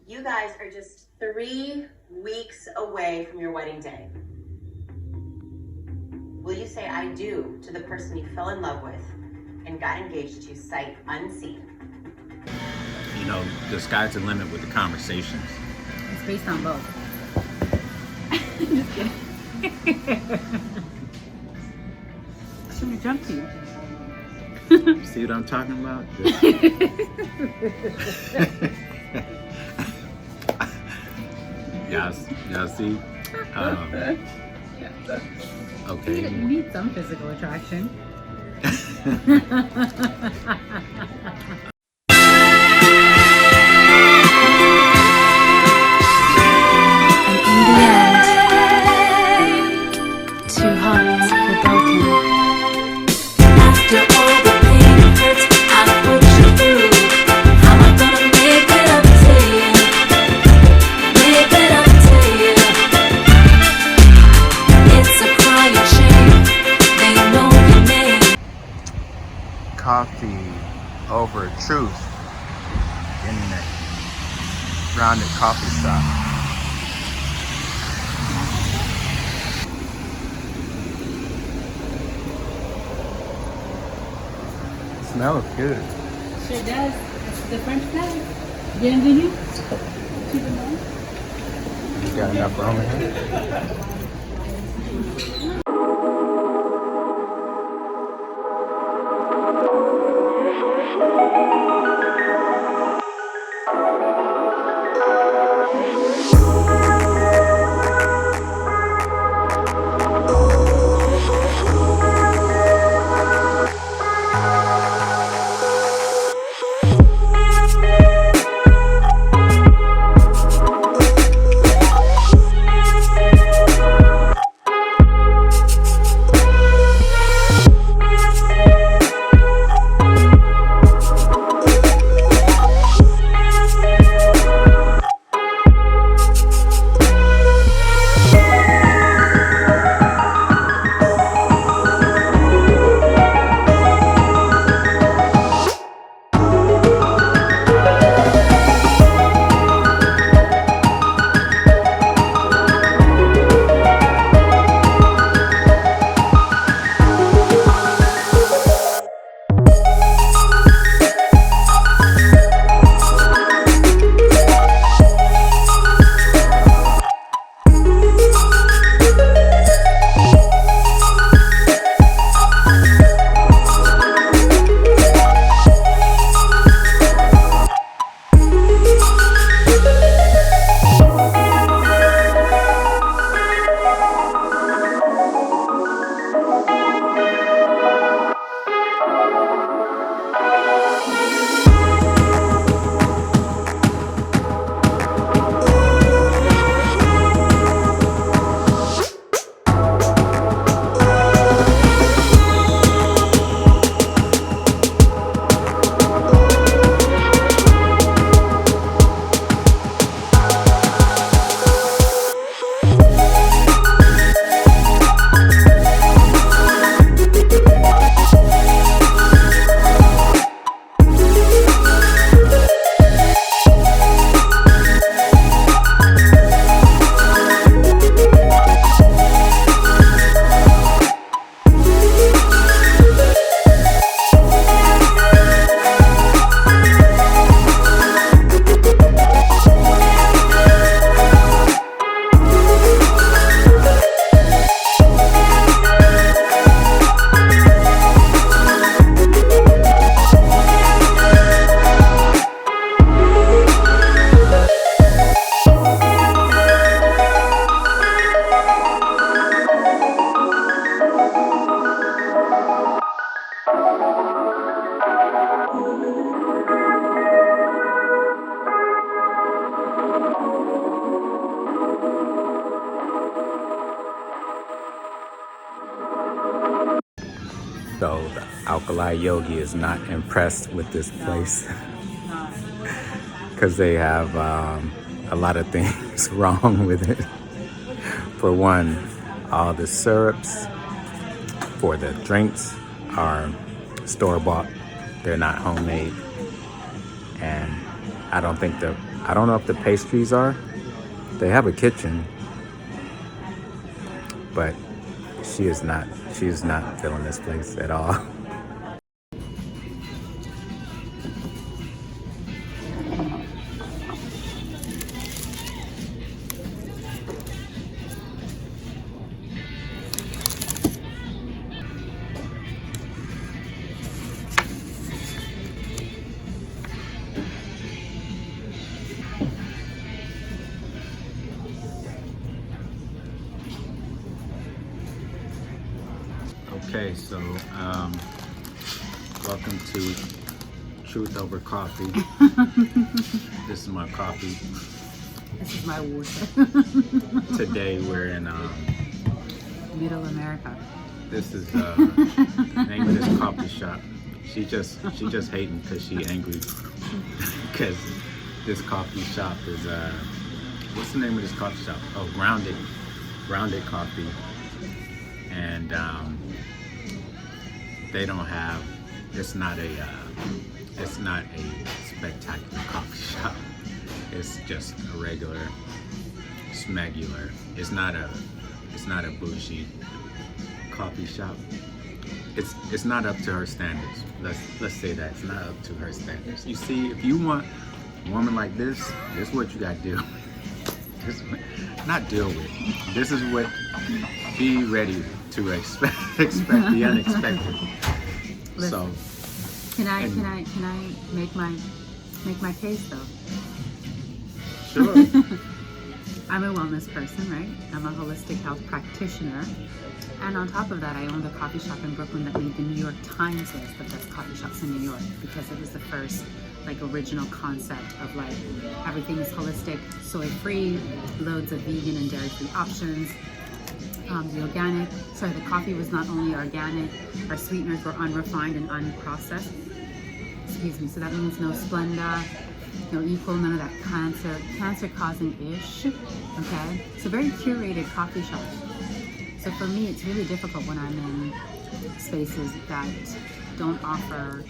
You guys are just 3 weeks away from your wedding day. Will you say I do to the person you fell in love with and got engaged to sight unseen? You know, the sky's the limit with the conversations. It's based on both. Just kidding. Should we jump to you? See what I'm talking about? Y'all see? Okay. You need some physical attraction. Coffee over truth. Internet. Grounded coffee shop. Smells good. Sure does. It's the French flag. Bienvenue. You got enough room in here? So the Alkali Yogi is not impressed with this place because they have a lot of things wrong with it. For one, all the syrups for the drinks are store-bought. They're not homemade. And I don't know if the pastries are. They have a kitchen, but she is not feeling this place at all. Okay, so welcome to Truth Over Coffee. This is my coffee. This is my water. Today we're in Middle America. this is name of this coffee shop. She just hating because she angry because this coffee shop is what's the name of this coffee shop? Oh, Grounded Coffee. And they don't have, it's not a spectacular coffee shop. It's just a regular smegular. It's not a bougie coffee shop. It's not up to her standards. Let's say that it's not up to her standards. You see, if you want a woman like this is what you gotta do. Not deal with. This is what, be ready to expect the unexpected. Listen, So can I make my case though? sure. I'm a wellness person, right? I'm a holistic health practitioner. And on top of that, I owned a coffee shop in Brooklyn that made the New York Times list of best coffee shops in New York because it was the first original concept of everything is holistic, soy-free, loads of vegan and dairy-free options. The coffee was not only organic, our sweeteners were unrefined and unprocessed. Excuse me, so that means no Splenda, no equal, none of that cancer-causing ish, okay? So very curated coffee shop. So for me, it's really difficult when I'm in spaces that don't offer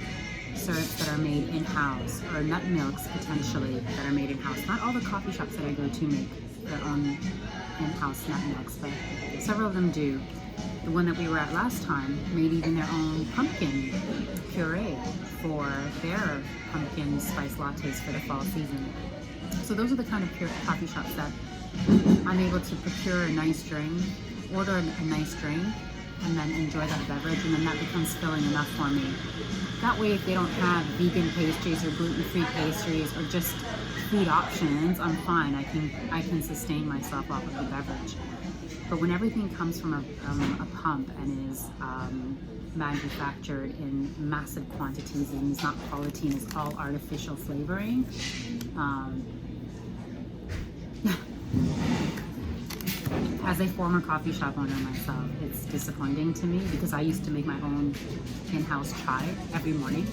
syrups that are made in-house or nut milks potentially that are made in-house. Not all the coffee shops that I go to make their own in-house nut milks, but several of them do. The one that we were at last time made even their own pumpkin puree for their pumpkin spice lattes for the fall season. So those are the kind of coffee shops that I'm able to procure a nice drink, order a nice drink, and then enjoy that beverage, and then that becomes filling enough for me. That way, if they don't have vegan pastries or gluten-free pastries or just food options, I'm fine. I can sustain myself off of the beverage. But when everything comes from a pump and is manufactured in massive quantities and is not quality and is all artificial flavoring, as a former coffee shop owner myself, it's disappointing to me because I used to make my own in-house chai every morning,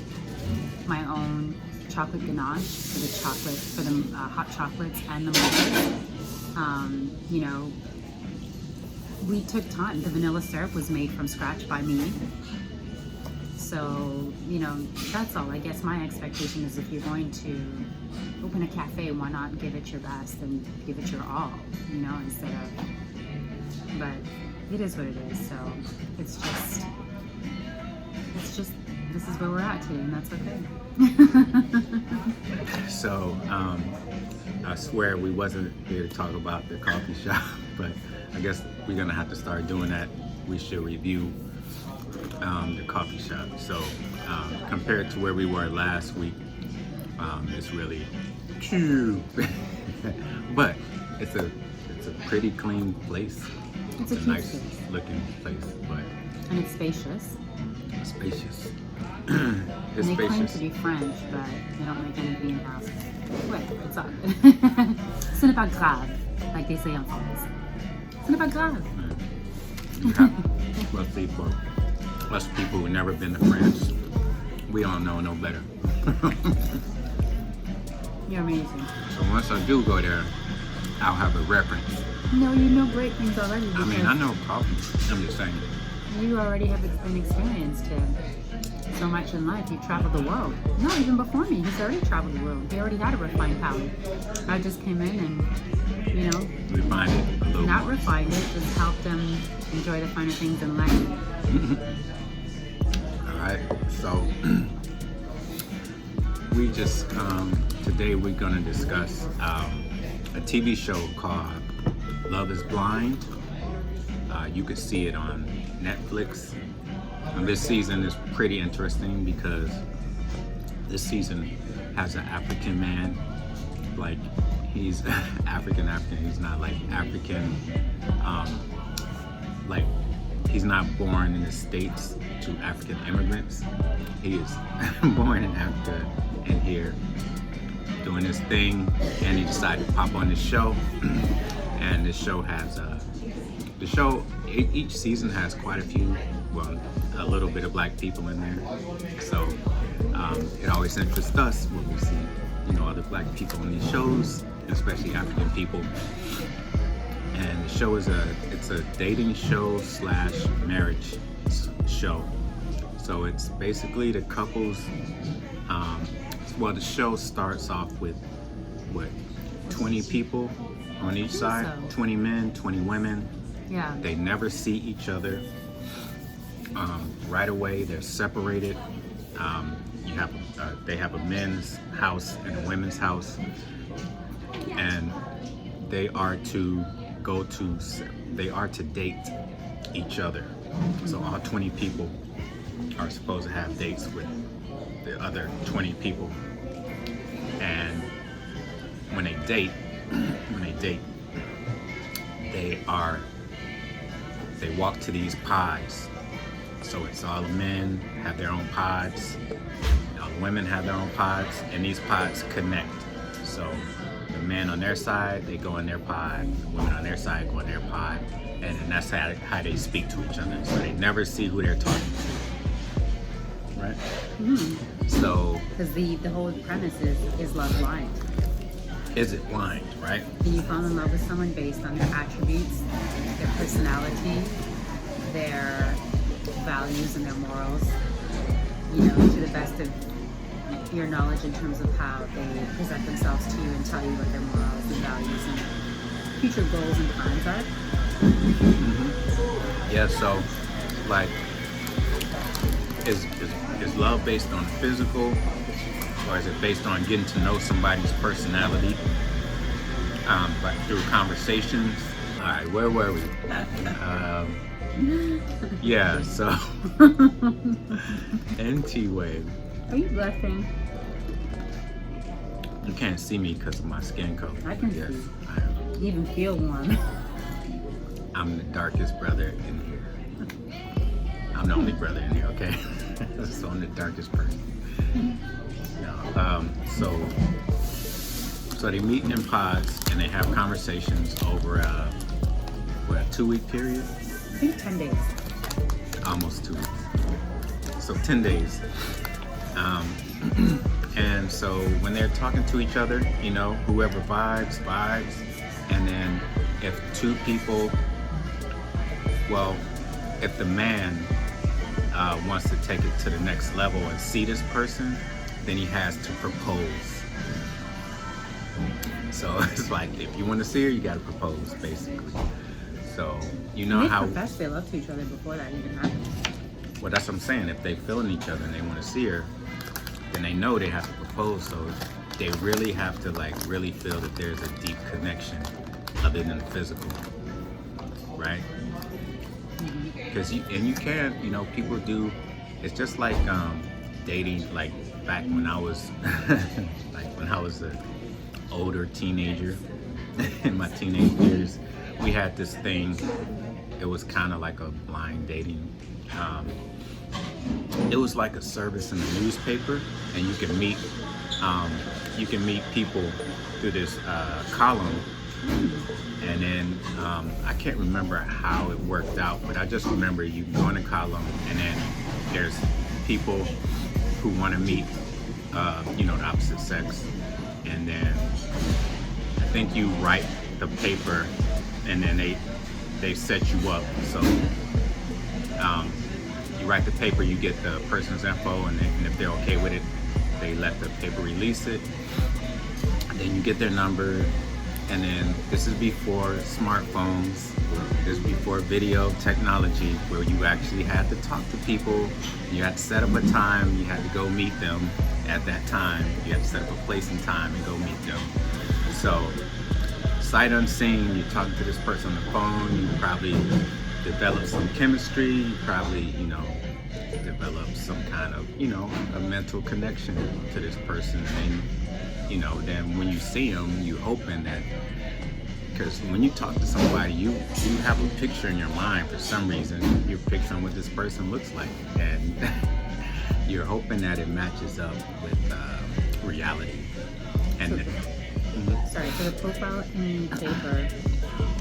my own chocolate ganache for the hot chocolates and the mochas. We took time. The vanilla syrup was made from scratch by me. So, that's all. I guess my expectation is if you're going to open a cafe, why not give it your best and give it your all, instead of, but it is what it is. So it's just, this is where we're at today, and that's okay. So, I swear we wasn't here to talk about the coffee shop, but I guess we're gonna have to start doing that. We should review the coffee shop. So, compared to where we were last week, it's really true, but it's a pretty clean place. It's a nice place. looking place, but and it's spacious. Spacious. It's And they claim spacious. to be French, but they don't make anything in-house. Wait, it's all good. Ce n'est pas grave, like they say in France. Ce n'est pas grave. Us people who never been to France, we don't know no better. You're amazing. So once I do go there, I'll have a reference. No, you know great things already. I mean, I know coffee. I'm just saying. You already have been experienced here. so much in life. He traveled the world. No, even before me, he's already traveled the world. He already had a refined palate. I just came in and, you know, Refined it a little not more. refined it, just helped him enjoy the finer things in life. All right, so we just today we're going to discuss a TV show called Love is Blind. You could see it on Netflix. And this season is pretty interesting because this season has an African man, like he's African. He's not like African, like he's not born in the States to African immigrants. He is born in Africa and here doing his thing, and he decided to pop on this show. And this show has each season has quite a few, well, a little bit of black people in there. So it always interests us when we see, you know, other black people in these shows, especially African people. And the show is it's a dating show / marriage show. So it's basically the couples. Well, the show starts off with 20 people on each side, so. 20 men, 20 women. Yeah. They never see each other. Right away, they're separated. They have a men's house and a women's house, and they are to date each other. So all 20 people are supposed to have dates with the other 20 people, and when they date, they walk to these pods. So it's all the men have their own pods, all the women have their own pods, and these pods connect. So the men on their side, they go in their pod, the women on their side go in their pod, and then that's how they speak to each other. So they never see who they're talking to. Right? Mm-hmm. So Because the whole premise is love blind. is it blind, right? And you fall in love with someone based on their attributes, their personality, their values and their morals, you know, to the best of your knowledge in terms of how they present themselves to you and tell you what their morals and values and future goals and plans are. Yeah, so like is love based on physical, or is it based on getting to know somebody's personality, but through conversations? All right, where were we? Yeah, so NT Wave. Are you blushing? You can't see me because of my skin color. I can Yes, see. I am. You even feel warm. I'm the darkest brother in here. I'm the only brother in here, okay? So I'm the darkest person. No, so they meet in pods and they have conversations over a 2-week period? I think 10 days. Almost 2 weeks. So 10 days. And so when they're talking to each other, you know, whoever vibes. And then if two people, well, if the man wants to take it to the next level and see this person, then he has to propose. So it's like, if you want to see her, you got to propose, basically. So you know They how. profess they love to each other before that even happens. Well, that's what I'm saying. If they feeling each other and they want to see her, then they know they have to propose. So they really have to like really feel that there's a deep connection other than physical, right? Because you can, you know, people do. It's just like dating. Like back when I was, an older teenager, in my teenage years, we had this thing. It was kind of like a blind dating. It was like a service in the newspaper, and you can meet people through this column. And then I can't remember how it worked out, but I just remember you go in a column, and then there's people who want to meet, the opposite sex, and then I think you write the paper, and then they set you up. So you write the paper, you get the person's info, and if they're okay with it, they let the paper release it. And then you get their number, and then this is before smartphones, this is before video technology, where you actually had to talk to people, you had to set up a time, you had to go meet them at that time, you had to set up a place and time and go meet them. So, sight unseen, you're talking to this person on the phone, you probably develop some chemistry, you probably, develop some kind of, a mental connection to this person. And, then when you see them, you hoping that, because when you talk to somebody, you have a picture in your mind for some reason. You're picturing what this person looks like, and you're hoping that it matches up with reality. And sorry, so the profile in the paper,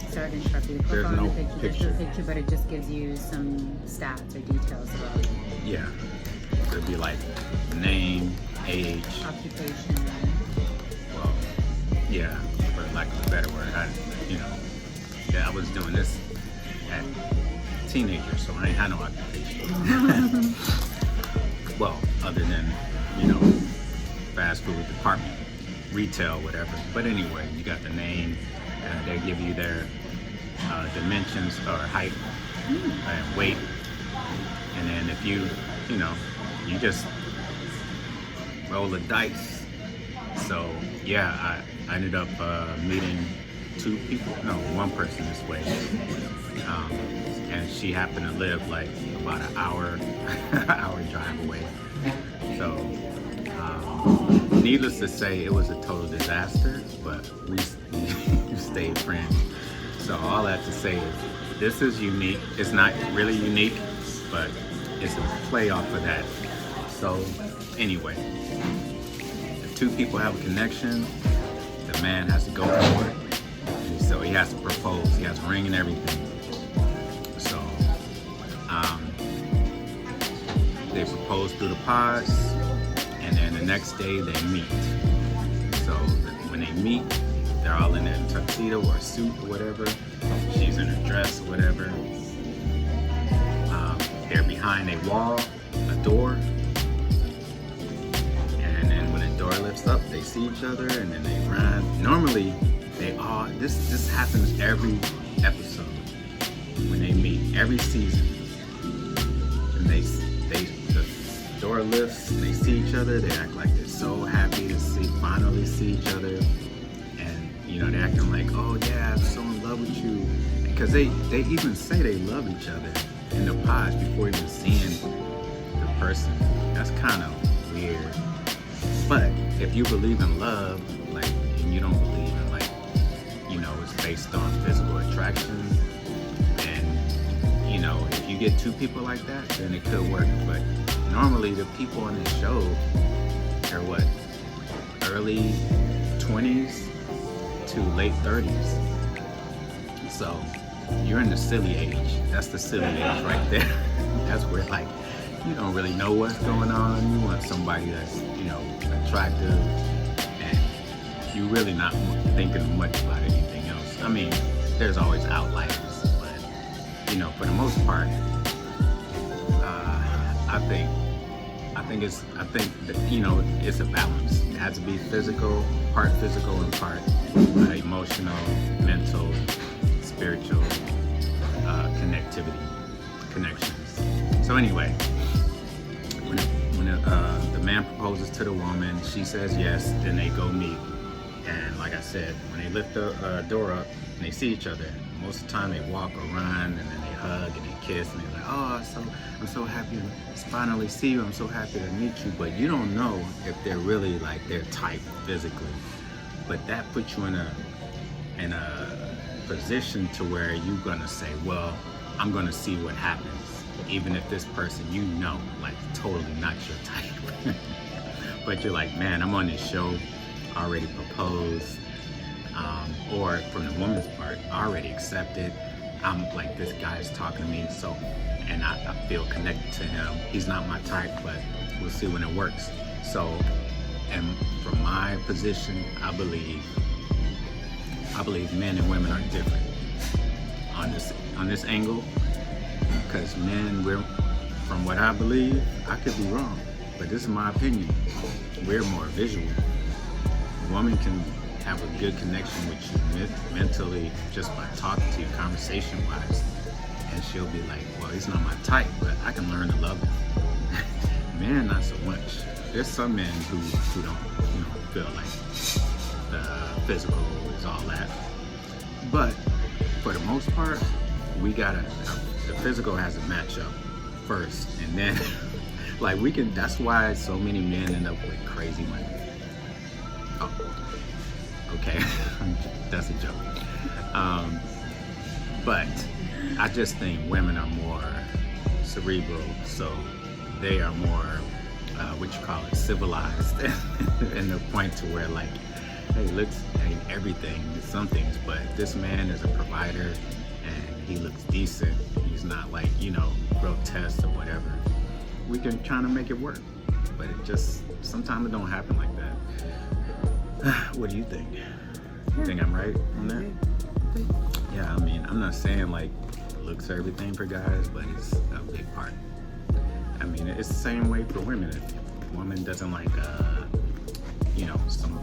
sorry to interrupt you, the There's profile no in the picture, there's no picture, but it just gives you some stats or details about it. yeah, it'd be like name, age, Occupation. well, yeah, for lack of a better word, I was doing this at teenager, so I ain't had no occupation. Well, other than, fast food department, retail, whatever. But anyway, you got the name, they give you their dimensions or height and weight. And then if you just roll the dice. So yeah, I ended up meeting one person this way. And she happened to live like about an hour drive away. So needless to say, it was a total disaster, but we stayed friends. So all that to say is, this is unique. It's not really unique, but it's a play off of that. So anyway, if two people have a connection, the man has to go for it. And so he has to propose. He has a ring and everything. So they propose through the pods, and then the next day they meet. So when they meet, they're all in a tuxedo or a suit or whatever. She's in her dress or whatever. They're behind a wall, a door. And then when the door lifts up, they see each other and then they run. Normally, this happens every episode when they meet, every season. And the door lifts, and they see each other, they act like they're so happy to finally see each other. And, they're acting like, oh yeah, I'm so in love with you. Because they even say they love each other in the pods before even seeing the person. That's kind of weird. But if you believe in love, and you don't believe in it's based on physical attraction, and if you get two people like that, then it could work. But normally the people on this show are early 20s to late 30s. So you're in the silly age. That's the silly age right there. That's where you don't really know what's going on. You want somebody that's attractive, and you're really not thinking much about anything else. I mean, there's always outliers, but for the most part, I think that it's a balance. It has to be part physical and part emotional, mental, spiritual connections. So anyway, when the man proposes to the woman, she says yes, then they go meet. And like I said, when they lift the door up and they see each other, most of the time they walk or run, and then they hug and they kiss, and they're like, oh, I'm so happy to finally see you. I'm so happy to meet you. But you don't know if they're really their type physically. But that puts you in a position to where you're gonna say, well, I'm gonna see what happens, even if this person totally not your type. But you're like, man, I'm on this show, already proposed, or from the woman's part, already accepted. I'm like, this guy's talking to me, so, and I feel connected to him. He's not my type, but we'll see when it works. So, and from my position, I believe men and women are different on this angle, because men, from what I believe, I could be wrong, but this is my opinion. We're more visual. A woman can have a good connection with you mentally just by talking to you, conversation-wise, and she'll be like, well, he's not my type, but I can learn to love him. Man, not so much. There's some men who don't, feel like the physical is all that. But for the most part, the physical has to match up first, and then that's why so many men end up with crazy women. Oh, okay, that's a joke. But I just think women are more cerebral, so they are more, civilized, and the point to where hey, looks ain't everything, some things, but this man is a provider and he looks decent. He's not grotesque or whatever. We can try to make it work, but sometimes it don't happen like that. What do you think? You think I'm right on that? Yeah, I mean, I'm not saying looks are everything for guys, but it's a big part. I mean, it's the same way for women. If a woman doesn't like, some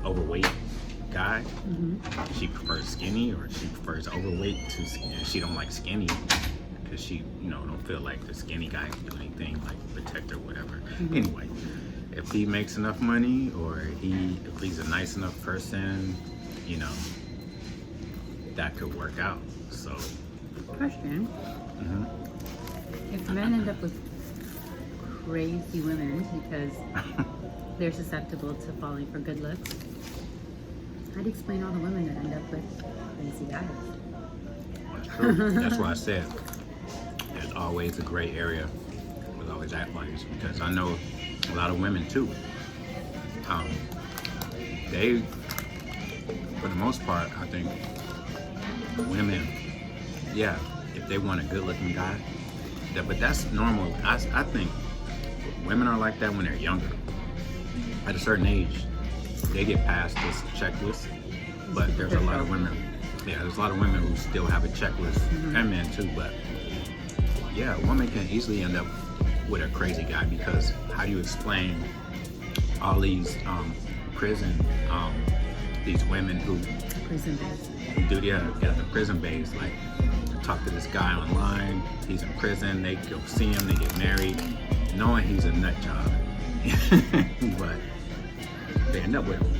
overweight guy, she prefers skinny, or she prefers overweight to skinny. She don't like skinny because she, don't feel like the skinny guy can do anything, protect her or whatever. Anyway, if he makes enough money, or if he's a nice enough person, that could work out. So, Question. If men end up with crazy women because they're susceptible to falling for good looks, how do you explain all the women that end up with crazy guys? That's true. That's why I said there's always a gray area with all these athletes, because I know a lot of women too. They, for the most part, I think women, yeah, if they want a good-looking guy, but that's normal. I think women are like that when they're younger. At a certain age, they get past this checklist, but there's a lot of women. Yeah, there's a lot of women who still have a checklist, and men too. But yeah, a woman can easily end up with a crazy guy, because how do you explain all these these women who Prison days. do the prison bays, talk to this guy online, he's in prison, they go see him, they get married, knowing he's a nut job. But they end up with him.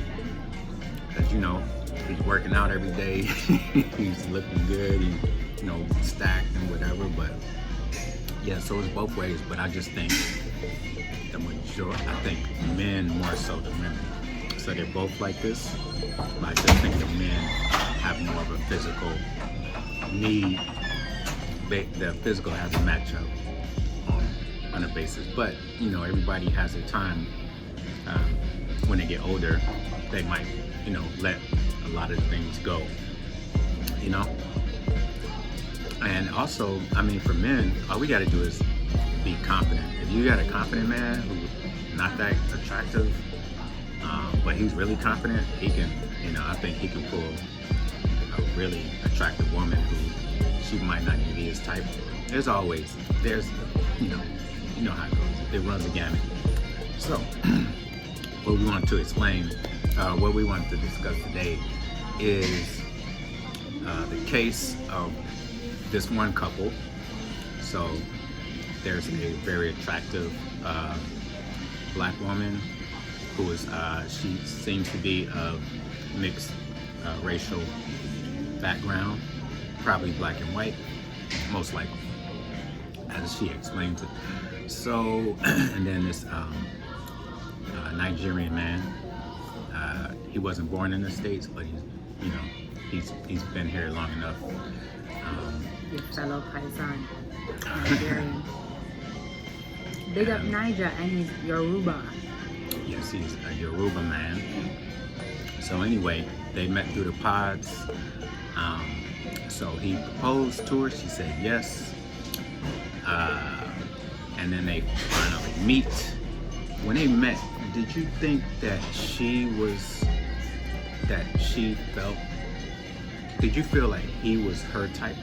Because he's working out every day, he's looking good, he's stacked and whatever. But yeah, so it's both ways. But I just think I think men more so than women. So they're both like this. But I just think the men have more of a physical need. The physical has to match up on a basis. But everybody has their time. When they get older, they might let a lot of things go. And also, I mean, for men, all we got to do is be confident. If you got a confident man who's not that attractive, but he's really confident, he can, I think he can pull a really attractive woman who she might not even be his type. There's how it goes. It runs the gamut. So, what we want to explain, what we want to discuss today is the case of this one couple. So there's a very attractive black woman who is, she seems to be of mixed racial background, probably black and white, most likely, as she explains it. So, and then this Nigerian man, he wasn't born in the States, but he's been here long enough. Your fellow Paisan, Nigerian. Big up Niger, and he's Yoruba. Yes, he's a Yoruba man. So anyway, they met through the pods. So he proposed to her, she said yes. And then they finally meet. When they met, did you think that did you feel like he was her type?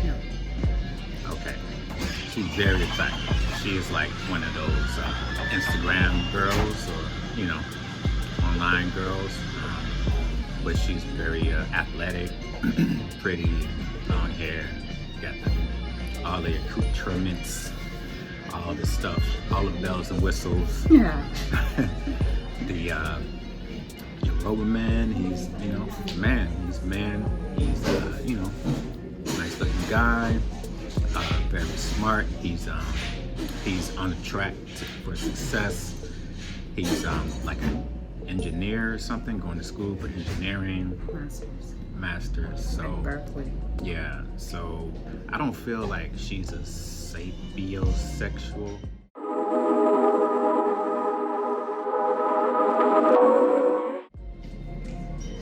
No. Okay. she's very attractive. She is like one of those Instagram girls or, you know, online girls. But she's very athletic, pretty, long hair, got all the accoutrements, all the stuff, all the bells and whistles. Yeah. The Yoruba man, he's, you know, man. He's you know, nice looking guy, very smart. He's on the track for success. He's like an engineer or something, going to school for engineering. Masters. So At Berkeley. yeah. So I don't feel like she's a sapiosexual.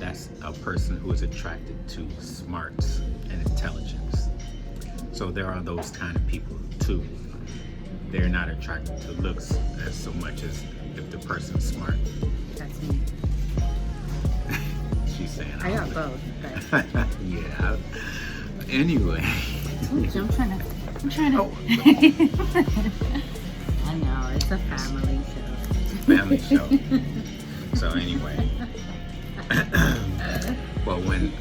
That's a person who is attracted to smarts and intelligence. So there are those kind of people too. They're not attracted to looks as so much as if the person's smart. That's me. She's saying I got both. But yeah. Anyway. I'm trying to. Oh. I know, it's a family show. Family show. So anyway. Well, when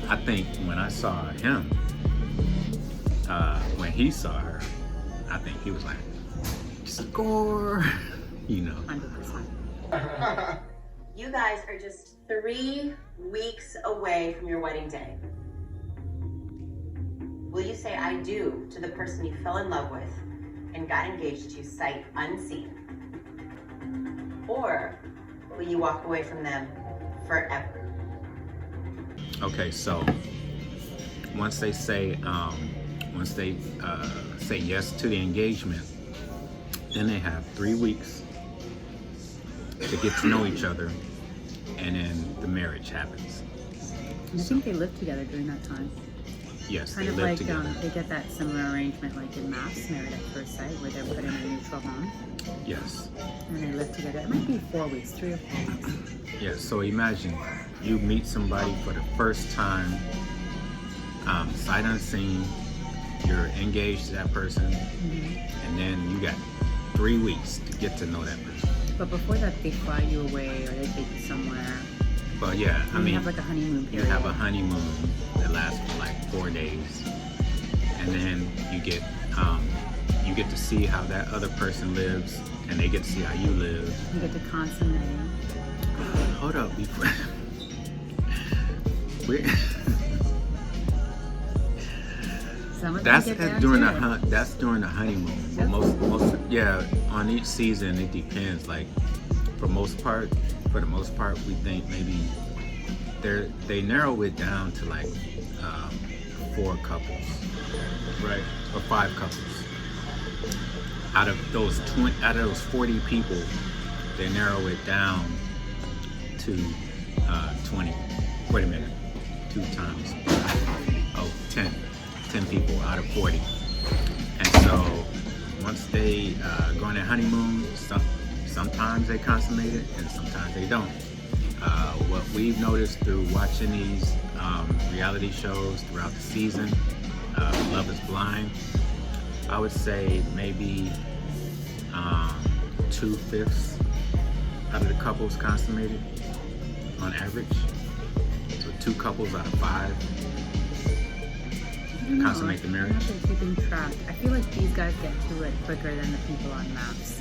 I saw him, when he saw her, I think he was like, score, you know. 100%. You guys are just 3 weeks away from your wedding day. Will you say I do to the person you fell in love with and got engaged to sight unseen? Or will you walk away from them forever? Okay, so once they say yes to the engagement, then they have 3 weeks to get to know each other, and then the marriage happens. I think they live together during that time. Yes, Kind they of live like together. they get that similar arrangement like in Maps, Married at First Sight, where they're put in a neutral home Yes. and they live together. It might be 4 weeks, 3 or 4 weeks. Yes. So imagine you meet somebody for the first time, sight unseen. You're engaged to that person, and then you got 3 weeks to get to know that person. But before that, they fly you away or they take you somewhere. But yeah, I You mean, have like a honeymoon you period. have a honeymoon that lasts for like 4 days, and then you get to see how that other person lives, and they get to see how you live. You get to consummate. Hold up, before Some of them that's get down during to the it. that's during the honeymoon. But most yeah, on each season it depends. Like for the most part, we think maybe they narrow it down to like 4 couples, right, or 5 couples. Out of those 40 people, they narrow it down to 20. Wait a minute, 2 times 10 people out of 40. And so once they go on their honeymoon, sometimes they consummate it and sometimes they don't. What we've noticed through watching these reality shows throughout the season, Love is Blind, I would say maybe 2/5 out of the couples consummated on average. So 2 couples out of 5 consummate the marriage. I'm not keeping track. I feel like these guys get to it quicker than the people on Maps.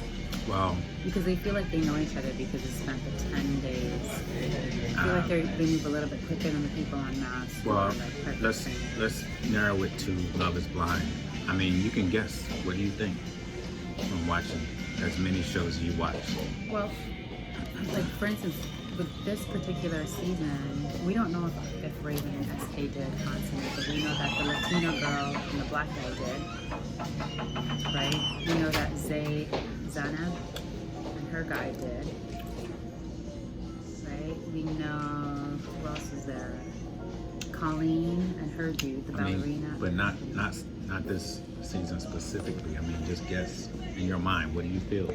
Well, Because they feel like they know each other because they spent the 10 days. I feel like they move a little bit quicker than the people on Maps. who well, are, like, perfect let's strangers. narrow it to Love is Blind. I mean, you can guess. What do you think from watching as many shows as you watch? Well, like for instance, with this particular season, we don't know if Raven and SK did consummate, but we know that the Latino girl and the black guy did, right? We know that Zana and her guy did, right? We know who else is there? Colleen and her dude, the ballerina. But not this season specifically. I mean, just guess in your mind. What do you feel?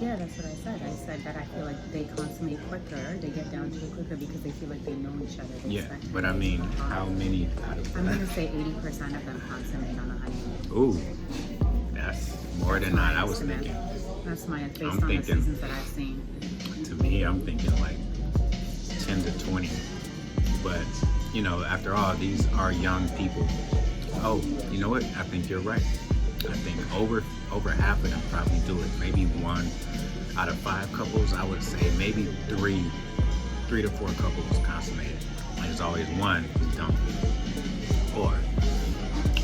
Yeah, that's what I said. I said that I feel like they consummate quicker, they get down to it quicker because they feel like they know each other. They Yeah, spend but I time mean, together. how many out of I'm gonna say 80% of them consummate on the honeymoon. Ooh, That's more than not. I was thinking. That's my based I'm on the thinking- seasons that I've seen. To me, I'm thinking like 10 to 20. But, you know, after all, these are young people. Oh, you know what? I think you're right. I think over half of them probably do it. Maybe 1 out of 5 couples, I would say maybe 3 to 4 couples consummate it. There's always one who don't. Or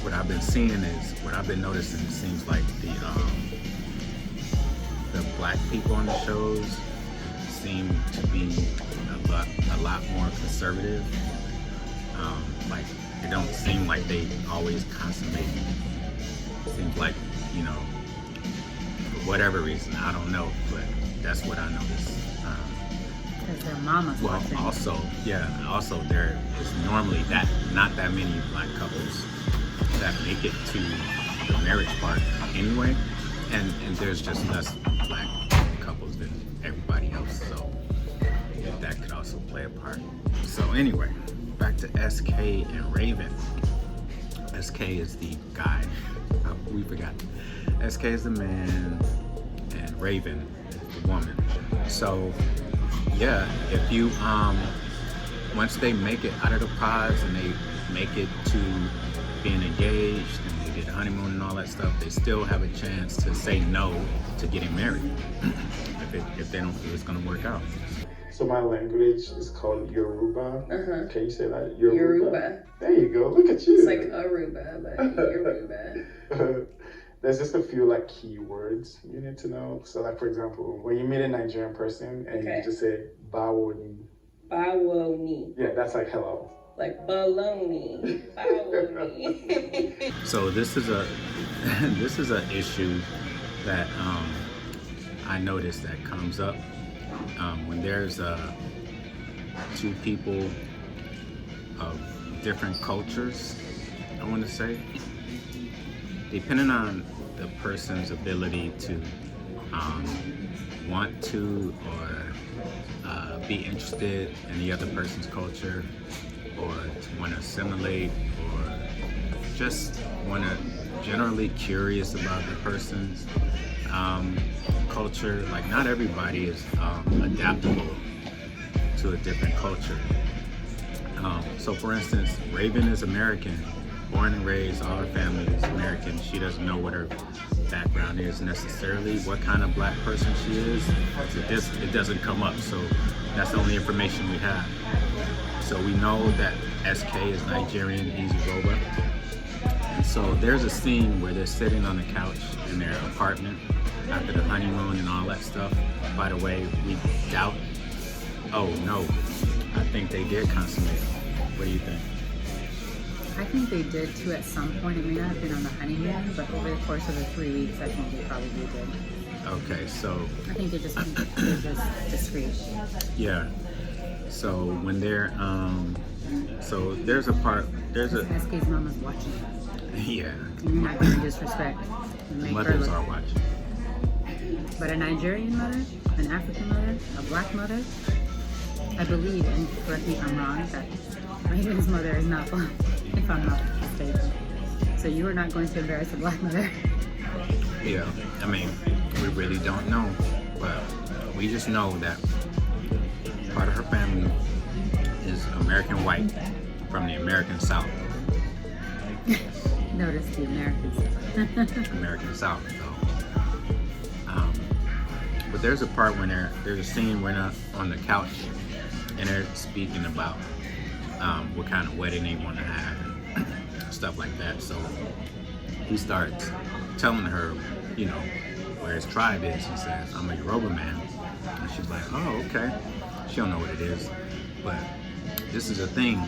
what I've been seeing is, what I've been noticing, it seems like the black people on the shows seem to be a lot more conservative. Like, it don't seem like they always consummate. It seems like, you know, for whatever reason, I don't know, but that's what I noticed. Because their mama's Well, watching. also there is normally not that many black couples that make it to the marriage part anyway, and there's just less black couples than everybody else, so that could also play a part. So anyway, back to SK and Raven. SK is the guy. Oh, we forgot. SK is the man, and Raven is the woman. So yeah, if you once they make it out of the pods and they make it to being engaged and they get a honeymoon and all that stuff, they still have a chance to say no to getting married if they don't feel it's gonna work out. So my language is called Yoruba. Uh-huh. Can you say that? Yoruba. There you go. Look at you. It's like Aruba, but Yoruba. There's just a few like key words you need to know. So like, for example, when you meet a Nigerian person and Okay. you just say bawoni. Bawoni. Yeah, that's like hello. Like baloney. Bawoni. So this is a issue that I noticed that comes up when there's two people of different cultures, I want to say, depending on the person's ability to want to or be interested in the other person's culture, or to want to assimilate, or just want to generally curious about the person's culture. Like, not everybody is adaptable to a different culture. So for instance, Raven is American, born and raised, all her family is American. She doesn't know what her background is necessarily, what kind of black person she is. It doesn't come up, so that's the only information we have. So we know that SK is Nigerian, he's Yoruba. And so there's a scene where they're sitting on the couch in their apartment after the honeymoon and all that stuff. By the way, we doubt, oh no, I think they did consummate. What do you think? I think they did too at some point. It may not have been on the honeymoon, but over the course of the 3 weeks, I think they probably did. Okay, so I think they're just discreet. yeah. So when they're so there's a SK's mama's watching. yeah, You're not going to disrespect and make her mothers look. are watching. But a Nigerian mother, an African mother, a black mother, I believe, and correct me if I'm wrong, that Raven's mother is not black, if I'm not mistaken. So you are not going to embarrass a black mother. Yeah, I mean, we really don't know, but we just know that part of her family is American white from the American South. Notice the Americans. American South, so. But there's a part when there's a scene when they're on the couch and they're speaking about what kind of wedding they want to have and stuff like that. So he starts telling her, you know, where his tribe is. He says, I'm a Yoruba man. And she's like, oh, okay. She don't know what it is. But this is a thing.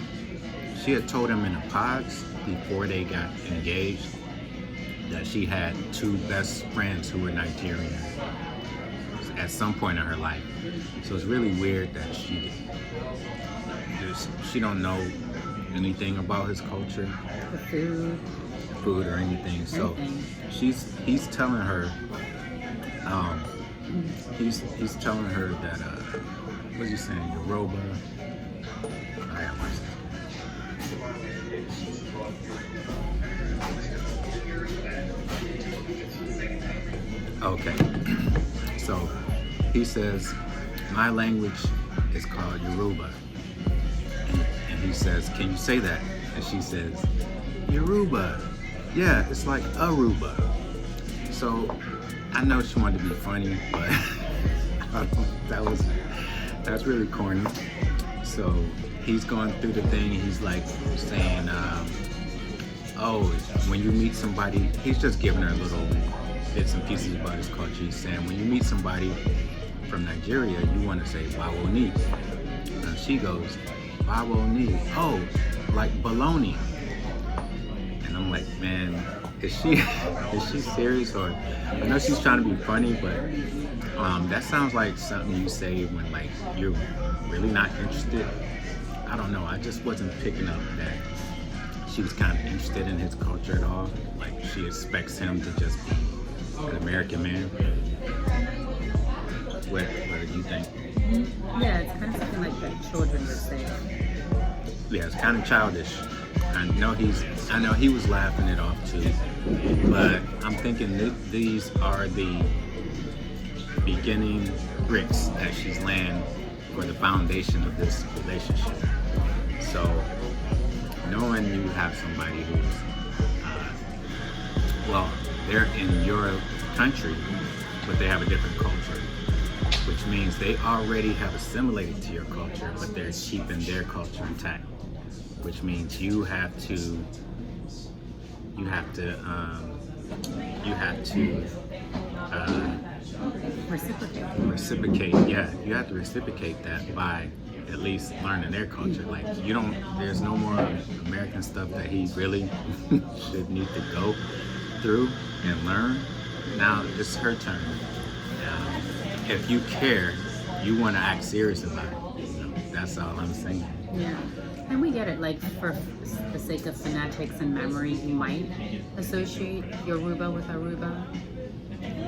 She had told him in the pods before they got engaged that she had 2 best friends who were Nigerian at some point in her life. So it's really weird that she don't know anything about his culture, The food. or anything. So Anything. he's telling her he's telling her that what's he saying, Yoruba. I got my Okay. So he says, my language is called Yoruba. And he says, can you say that? And she says, Yoruba. Yeah, it's like Aruba. So I know she wanted to be funny, but that's really corny. So he's going through the thing. He's like saying, oh, when you meet somebody, he's just giving her little bits and pieces about his culture. He's saying, when you meet somebody from Nigeria, you want to say bawo ni. And she goes, bawo ni. Oh, like baloney. And I'm like, man, is she serious? Or I know she's trying to be funny, but that sounds like something you say when like you're really not interested. I don't know. I just wasn't picking up that she was kind of interested in his culture at all. Like she expects him to just be an American man. What do you think? Yeah, it's kind of something like that children would say. Yeah, it's kind of childish. I know he was laughing it off too, but I'm thinking that these are the beginning bricks that she's laying for the foundation of this relationship. So knowing you have somebody who's, well, they're in your country, but they have a different culture, which means they already have assimilated to your culture, but they're keeping their culture intact, which means you have to reciprocate. Yeah, you have to reciprocate that by at least learning their culture. Like there's no more American stuff that he really should need to go through and learn. Now it's her turn. If you care, you want to act serious about it. That's all I'm saying. Yeah. And we get it, like for the sake of phonetics and memory, you might associate Yoruba with Aruba.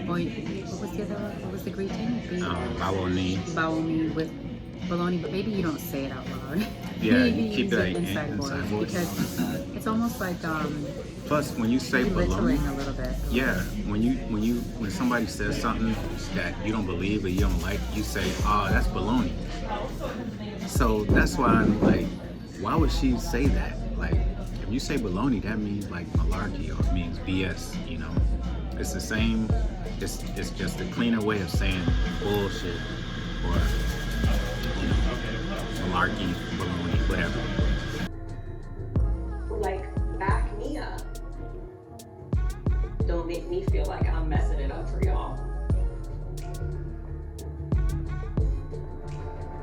Or what was the other one? What was the greeting? Bawo ni. Bawo ni with baloney, but maybe you don't say it out loud. Yeah, maybe you keep that inside voice. Because it's almost like plus when you say belittling baloney, a little bit. yeah, when somebody says something that you don't believe or you don't like, you say, oh, that's baloney. So that's why I'm like, why would she say that? Like, if you say baloney, that means like malarkey, or it means BS, you know? It's the same, it's just a cleaner way of saying bullshit, or, you know, malarkey, baloney, whatever. Like, back me up. Don't make me feel like I'm messing it up for y'all.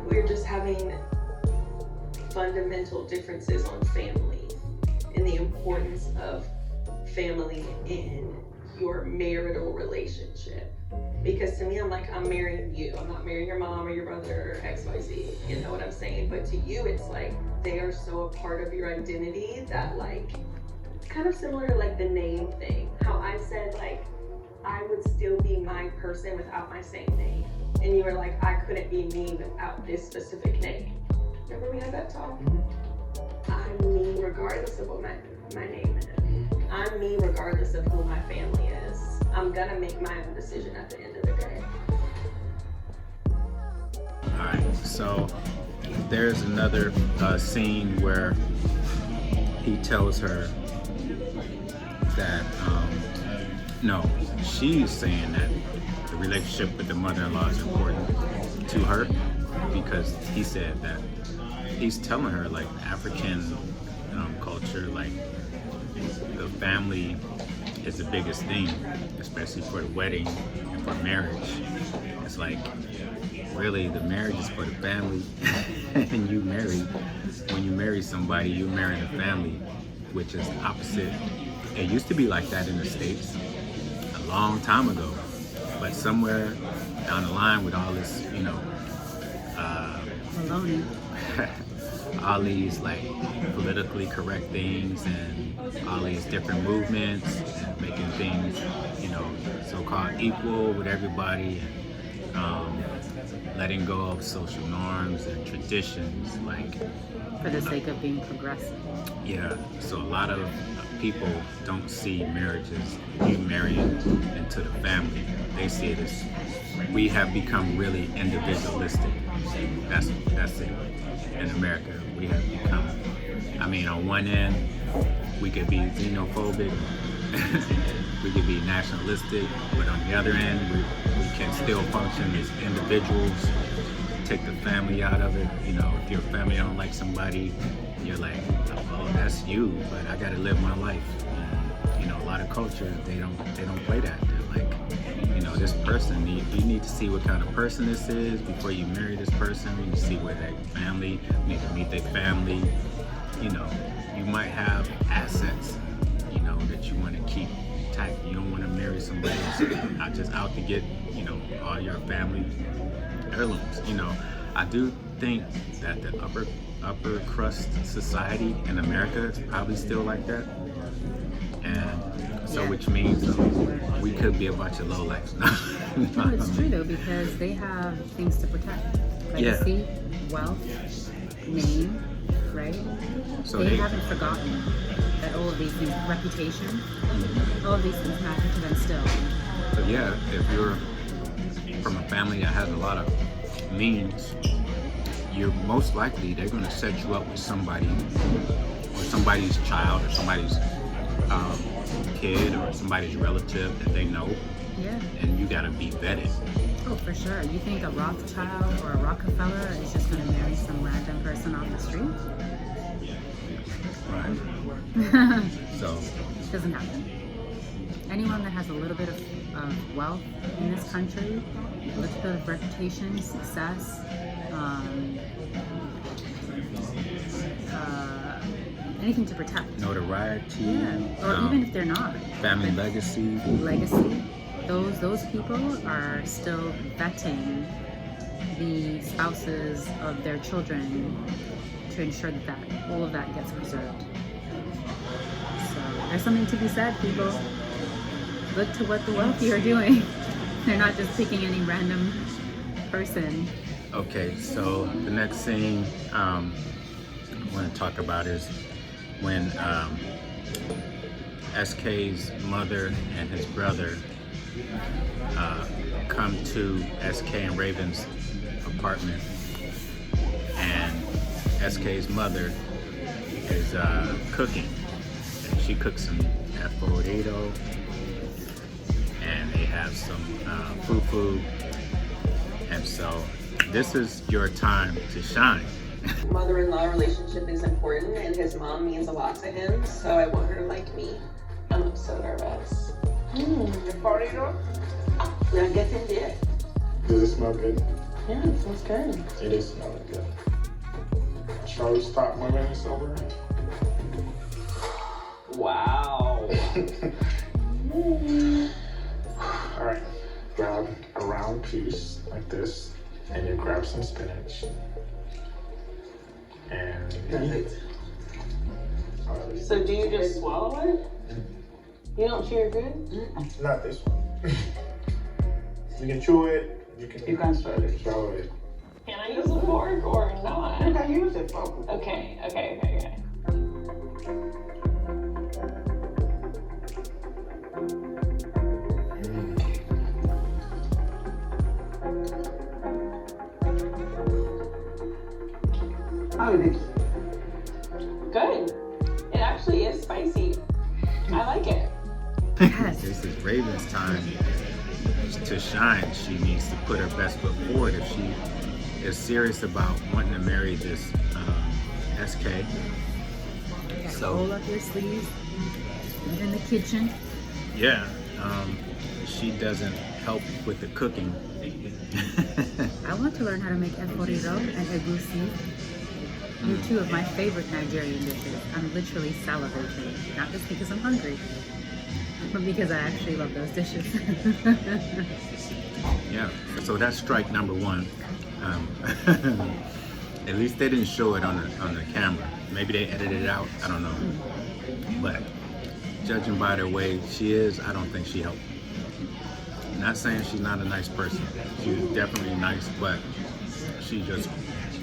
We're just having fundamental differences on family and the importance of family in your marital relationship. Because to me, I'm like, I'm marrying you. I'm not marrying your mom or your brother or XYZ. You know what I'm saying? But to you, it's like they are so a part of your identity that, like, it's kind of similar to like the name thing. How I said, like, I would still be my person without my same name. And you were like, I couldn't be me without this specific name. Remember we had that talk? I'm me regardless of what my name is. I'm me regardless of who my family is. I'm gonna make my own decision at the end of the day. Alright, so there's another scene where he tells her that, no, she's saying that the relationship with the mother-in-law is important to her, because he said that he's telling her, like, African culture, like, the family is the biggest thing, especially for the wedding and for marriage. It's like, really, the marriage is for the family, and when you marry somebody, you marry a family, which is opposite. It used to be like that in the States a long time ago, but somewhere down the line with all this, you know, all these like politically correct things and all these different movements and making things, you know, so-called equal with everybody, and letting go of social norms and traditions. Like, for the sake of being progressive. Yeah, so a lot of people don't see marriage as you marrying into the family. They see it as we have become really individualistic. That's it. In America, we have become, I mean, on one end, we could be xenophobic, we could be nationalistic, but on the other end, we can still function as individuals. Take the family out of it. You know, if your family don't like somebody, you're like, oh, that's you, but I gotta live my life. And, you know, a lot of cultures, they don't play that. They're like, you know, this person, you need to see what kind of person this is before you marry this person. You need to see where their family, you need to meet their family. You know, you might have assets, you know, that you want to keep tight. You don't want to marry somebody that's not just out to get, you know, all your family heirlooms. You know, I do think that the upper crust society in America is probably still like that, and so which means we could be a bunch of lowlifes. No, it's true though, because they have things to protect: legacy, wealth, name, right? So they haven't forgotten that all of these things, reputation, all of these things matter to them still. So yeah, if you're from a family that has a lot of means, you're most likely they're going to set you up with somebody, or somebody's child, or somebody's kid, or somebody's relative that they know. Yeah. And you got to be vetted. Oh, for sure. You think a Rothschild or a Rockefeller is just going to marry some random person off the street? Right. So Doesn't happen. Anyone that has a little bit of wealth in this country, a little bit of reputation, success, anything to protect. notoriety. Yeah. Or even if they're not. Family legacy. Legacy. Those people are still vetting the spouses of their children to ensure that all of that gets preserved. So there's something to be said, people. Look to what the wealthy are doing. They're not just picking any random person. Okay, so the next thing I want to talk about is when SK's mother and his brother come to SK and Raven's apartment, and SK's mother is cooking, and she cooks some burrito, and they have some fufu, and so this is your time to shine. Mother-in-law relationship is important, and his mom means a lot to him, so I want her to like me. I'm so nervous. Your party though? Now get into it. Does it smell good? Yeah, it smells good. It is smelling good. Shall we start moving this over? Wow. Alright, grab a round piece like this, and you grab some spinach. And Perfect. So do you just swallow it? You don't chew your food? not this one. You can chew it, you can swallow it. Can I use a fork or not? You can use it, folks. Okay. How it is? Good. It actually is spicy. I like it. Yes. This is Raven's time to shine. She needs to put her best foot forward if she is serious about wanting to marry this SK. So roll up your sleeves, live in the kitchen. yeah, she doesn't help with the cooking. I want to learn how to make eforiro and egusi. They're two of my favorite Nigerian dishes. I'm literally salivating, not just because I'm hungry, but because I actually love those dishes. Yeah, so that's strike number one. At least they didn't show it on the camera. Maybe they edited it out, I don't know. But judging by the way she is, I don't think she helped. Not saying she's not a nice person. She's definitely nice, but she just,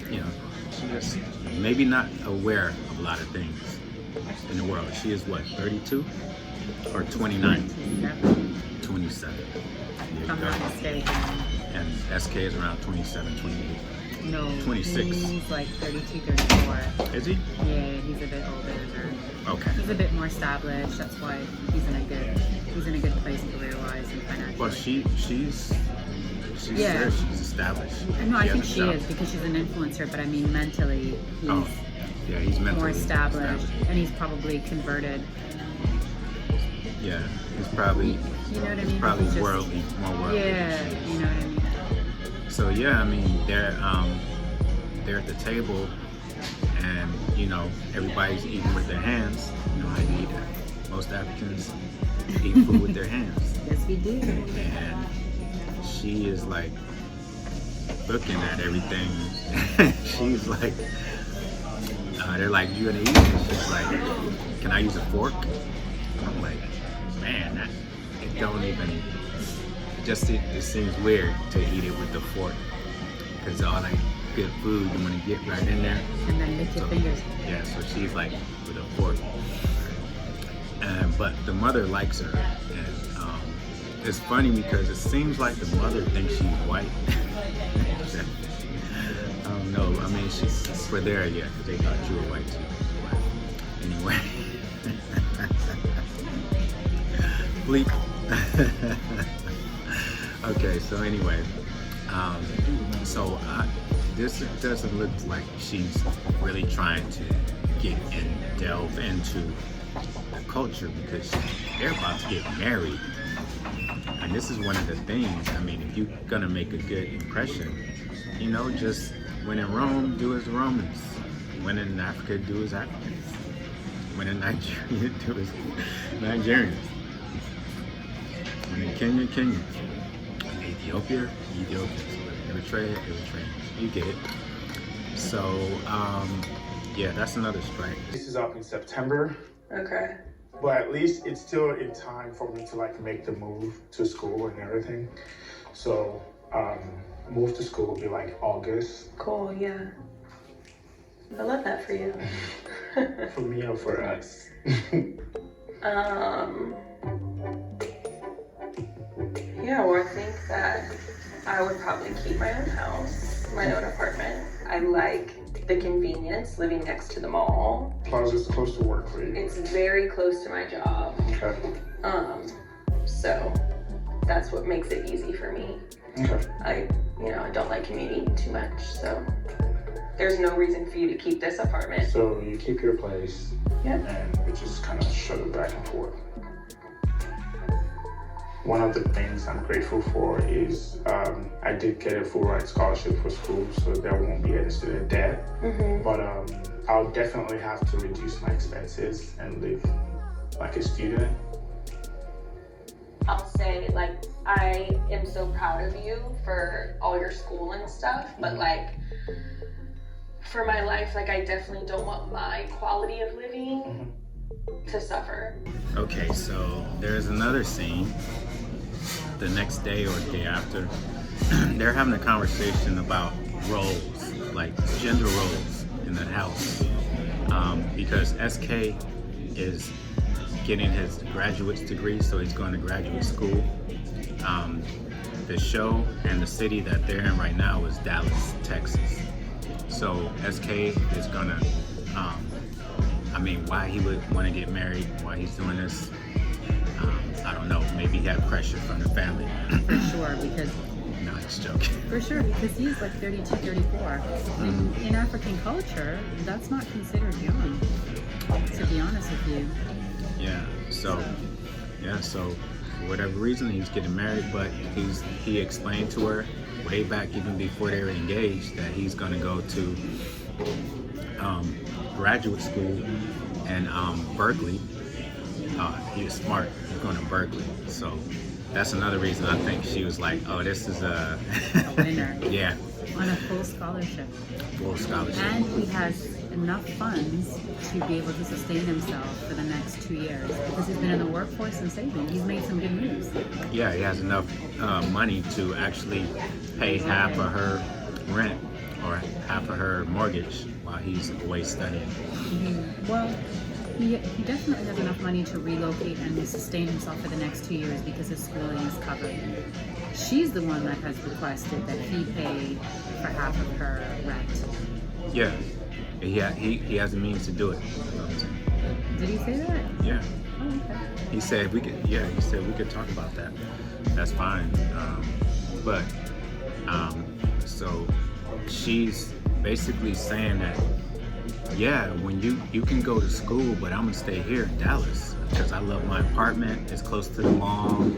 you know, she just maybe not aware of a lot of things in the world. She is what, 32 or 29? 27. There you I'm go. not mistaken. And SK is around 27, 28. No, 26. He's like 32, 34. Is he? Yeah, he's a bit older. Okay. He's a bit more established. That's why he's in a good place career-wise and financially. Well, she's Yeah. there. She's established. No, I think has a she job. is because she's an influencer. But I mean, mentally, he's Oh, yeah, he's mentally more established, and he's probably converted. Yeah, he's probably You know what I mean? probably He's just- worldly, more worldly. Yeah, than she is. you know what I mean. So yeah, I mean they're at the table, and you know everybody's eating with their hands. You know how you eat it. Most Africans eat food with their hands, Yes, we do. and she is like looking at everything. She's like, they're like, "You gonna eat?" And she's like, "Can I use a fork?" I'm like, man, it don't even. It seems weird to eat it with the fork because all that good food you want to get right in there. And then lick your fingers. Yeah, so she's like with a fork. But the mother likes her, and it's funny because it seems like the mother thinks she's white. I don't know. I mean, she's for there, yeah, because they thought you were white too. But anyway, bleep. Okay, so anyway, this doesn't look like she's really trying to get and delve into the culture because they're about to get married. And this is one of the things, I mean, if you're gonna make a good impression, you know, just when in Rome, do as the Romans. When in Africa, do as Africans. When in Nigeria, do as Nigerians. When in Kenya, Kenyans. Ethiopia, Ethiopians. Eritrea, Eritreans. You get it. So, yeah, that's another strike. This is up in September, Okay. but at least it's still in time for me to like make the move to school and everything. So, move to school will be like August. Cool, yeah. I love that for you. For me or for us? Yeah, well, I think that I would probably keep my own house, my own apartment. I like the convenience living next to the mall. Plus, it's close to work for you. It's very close to my job. Okay. So that's what makes it easy for me. Okay. I don't like commuting too much, so there's no reason for you to keep this apartment. So you keep your place, Yeah. and we just kind of shuttle back and forth. One of the things I'm grateful for is I did get a full ride scholarship for school, so there won't be any student debt. Mm-hmm. But I'll definitely have to reduce my expenses and live like a student. I'll say, like, I am so proud of you for all your school and stuff, but like, for my life, like, I definitely don't want my quality of living to suffer. Okay, so there's another scene the next day or the day after. They're having a conversation about roles, like gender roles in the house. Because SK is getting his graduate's degree, so he's going to graduate school. The show and the city that they're in right now is Dallas, Texas. So SK is gonna, why he would want to get married, why he's doing this, I don't know. Maybe he had pressure from the family. For sure, because No, just joking. For sure, because he's like 32, 34. In African culture, that's not considered young, to be honest with you. Yeah. So for whatever reason, he's getting married, but he explained to her way back, even before they were engaged, that he's going to go to graduate school in Berkeley. He's smart. He's going to Berkeley. So that's another reason I think she was like, oh, this is a winner. Yeah. On a full scholarship. Full scholarship. And he has enough funds to be able to sustain himself for the next 2 years because he's been in the workforce and saving. He's made some good moves. Yeah, he has enough money to actually pay half of her rent or half of her mortgage while he's away studying. Well, he definitely has enough money to relocate and sustain himself for the next 2 years because his schooling is covered. She's the one that has requested that he pay for half of her rent. Yeah, he has the means to do it. Did he say that? Yeah. Oh, okay. He said we could. Yeah, he said we could talk about that. That's fine. But so she's basically saying that, yeah, when you can go to school, but I'm gonna stay here in Dallas because I love my apartment. It's close to the mall.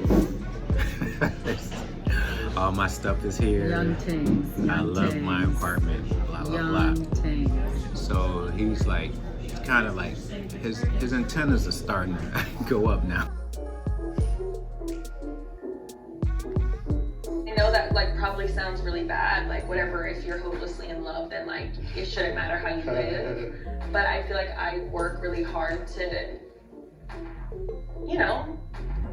All my stuff is here. Young things. I love my apartment. Blah blah Young blah. things. So he's like, kind of like his antennas are starting to go up now. I know that like probably sounds really bad, like whatever, if you're hopelessly in love, then like it shouldn't matter how you live. But I feel like I work really hard to, you know,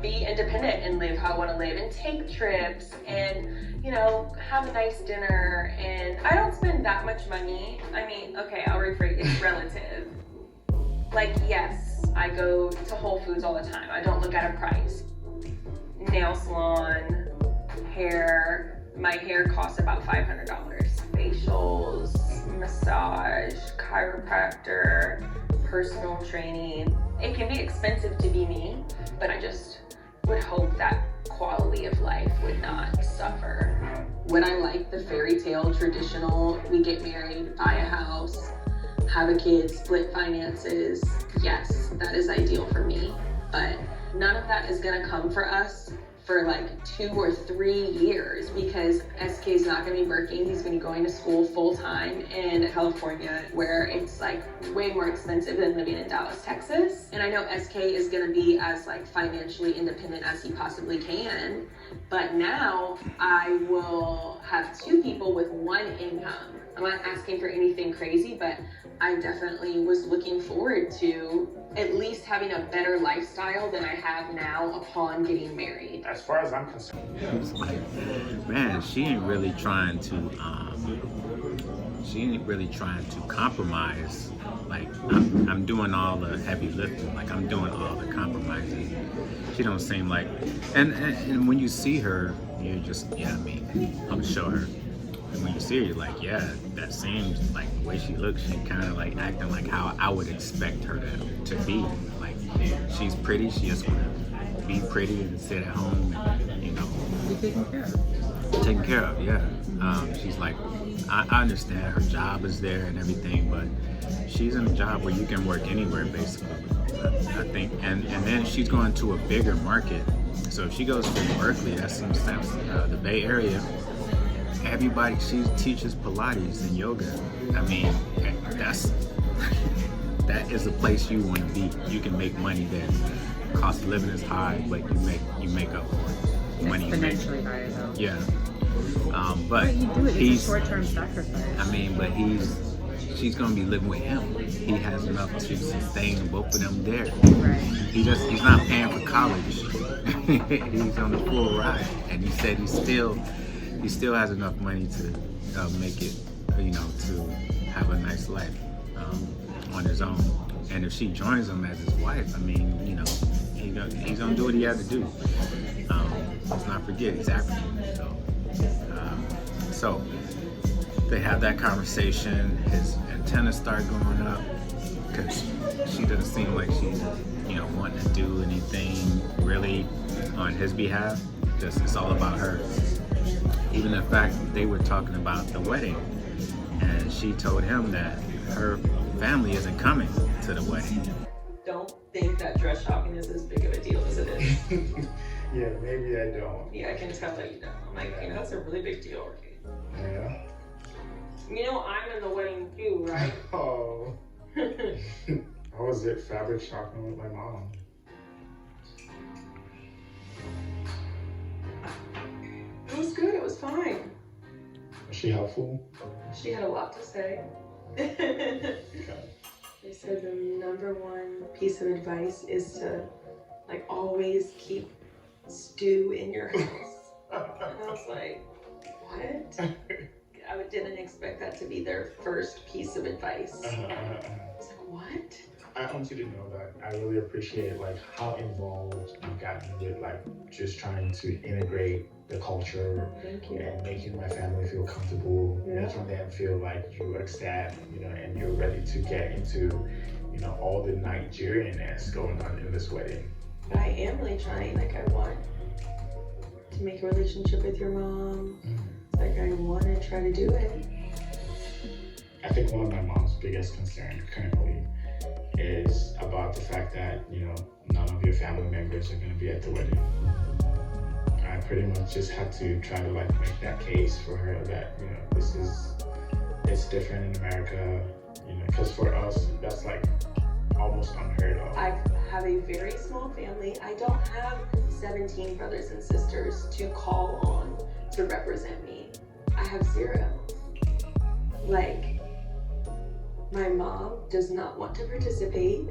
be independent and live how I want to live and take trips and, you know, have a nice dinner. And I don't spend that much money. I mean, okay, I'll rephrase, it's relative. Like, yes, I go to Whole Foods all the time. I don't look at a price. Nail salon, hair, my hair costs about $500. Facials, massage, chiropractor, personal training. It can be expensive to be me, but I just would hope that quality of life would not suffer. Would I like the fairy tale traditional, we get married, buy a house, have a kid, split finances? Yes, that is ideal for me, but none of that is gonna come for us for like 2 or 3 years because SK is not gonna be working. He's gonna be going to school full time in California, where it's like way more expensive than living in Dallas, Texas. And I know SK is gonna be as like financially independent as he possibly can, but now I will have 2 people with 1 income. I'm not asking for anything crazy, but I definitely was looking forward to at least having a better lifestyle than I have now upon getting married. As far as I'm concerned, It's like, man, she ain't really trying to compromise. Like I'm doing all the heavy lifting, like I'm doing all the compromising. She don't seem like, and when you see her, you're just, yeah, I mean, I'm sure her. And when you see her, you're like, yeah, that seems like the way she looks, she kind of like acting like how I would expect her to be. Like, she's pretty, she just want to be pretty and sit at home and, you know. Be taken care of. Taken care of, yeah. She's like, I understand her job is there and everything, but she's in a job where you can work anywhere, basically. I think, and then she's going to a bigger market. So if she goes to Berkeley, that's the Bay Area. Everybody, she teaches Pilates and yoga. I mean, that is a place you want to be. You can make money there. Cost of living is high, but you make up for it. Money Exponentially higher though. Yeah. But you do it. It's a short-term sacrifice. I mean, but she's gonna be living with him. He has enough to sustain both of them there. Right. He's not paying for college. He's on the full ride, and he said he still has enough money to make it, you know, to have a nice life on his own. And if she joins him as his wife, I mean, you know, he's gonna do what he has to do. Let's not forget, he's African. So they have that conversation. His antennas start going up because she doesn't seem like she's, you know, wanting to do anything really on his behalf. Just it's all about her. Even the fact that they were talking about the wedding, and she told him that her family isn't coming to the wedding. Don't think that dress shopping is as big of a deal as it is. yeah, maybe I don't. Yeah, I can tell that you don't. I'm like, you know, that's a really big deal. Yeah. You know, I'm in the wedding too, right? Oh. How was it fabric shopping with my mom? It was good. It was fine. Was she helpful? She had a lot to say. Okay. They said the #1 piece of advice is to, like, always keep stew in your house. And I was like, what? I didn't expect that to be their first piece of advice. I was like, what? I want you to know that I really appreciate like how involved you've gotten with like just trying to integrate the culture Thank you. and making my family feel comfortable, Yeah. making them feel like you understand, you know, and you're ready to get into, you know, all the Nigerianness going on in this wedding. But I am really trying. Like, I want to make a relationship with your mom. Like, I want to try to do it. I think one of my mom's biggest concerns currently is about the fact that, you know, none of your family members are going to be at the wedding. I pretty much just had to try to like make that case for her that, you know, it's different in America, you know, because for us, that's like almost unheard of. I have a very small family. I don't have 17 brothers and sisters to call on to represent me. I have 0. Like, my mom does not want to participate.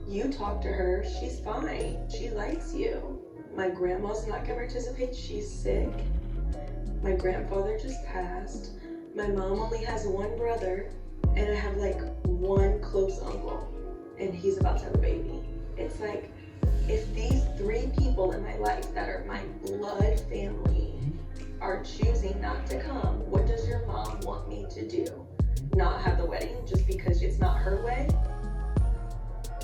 You talk to her, she's fine. She likes you. My grandma's not gonna participate, she's sick. My grandfather just passed. My mom only has 1 brother, and I have like 1 close uncle, and he's about to have a baby. It's like, if these 3 people in my life that are my blood family are choosing not to come, what does your mom want me to do? Not have the wedding just because it's not her way?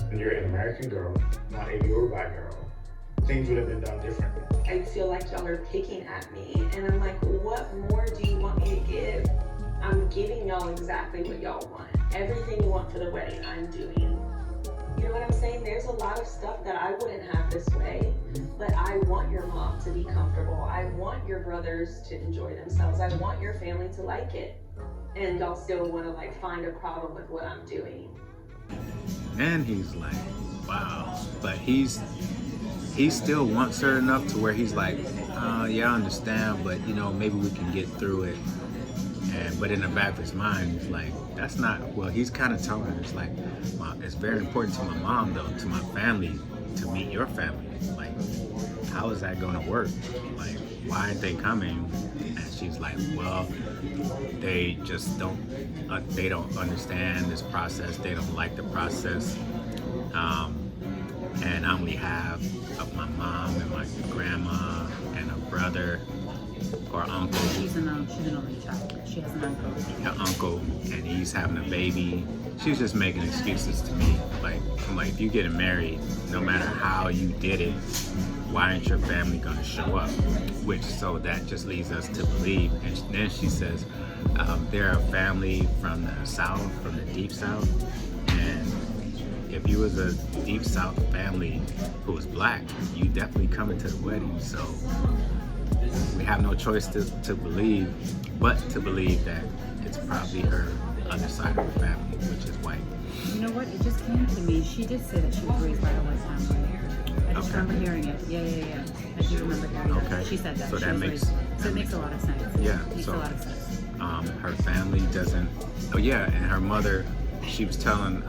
And you're an American girl, not a Yoruba girl. Things would have been done differently. I feel like y'all are picking at me, and I'm like, what more do you want me to give? I'm giving y'all exactly what y'all want. Everything you want for the wedding, I'm doing. You know what I'm saying? There's a lot of stuff that I wouldn't have this way, but I want your mom to be comfortable. I want your brothers to enjoy themselves. I want your family to like it. And y'all still want to like find a problem with what I'm doing. And he's like, wow. But he still wants her enough to where he's like, yeah, I understand, but you know, maybe we can get through it. But in the back of his mind, he's like, that's not, well, he's kind of telling her, it's like, it's very important to my mom though, to my family, to meet your family. Like, how is that gonna work? Like, why aren't they coming? And she's like, well, they just don't understand this process. They don't like the process. And I only have my mom and my grandma and a brother or uncle. She's an only child. She has an uncle. An uncle, and he's having a baby. She's just making excuses to me. Like, I'm like, if you're getting married, no matter how you did it, why aren't your family gonna show up? So that just leads us to believe. And then she says, they're a family from the South, from the Deep South. And if you was a Deep South family who was black, you definitely coming to the wedding. So we have no choice to believe, but to believe that it's probably her other side of the family, which is white. You know what? It just came to me. She did say that she was raised by a white family. I just remember hearing it. Yeah. I do remember hearing it. Okay. She said that. So She that was makes- raised- So it makes a lot of sense. Yeah, It makes so- a lot of sense. Her family doesn't, and her mother, she was telling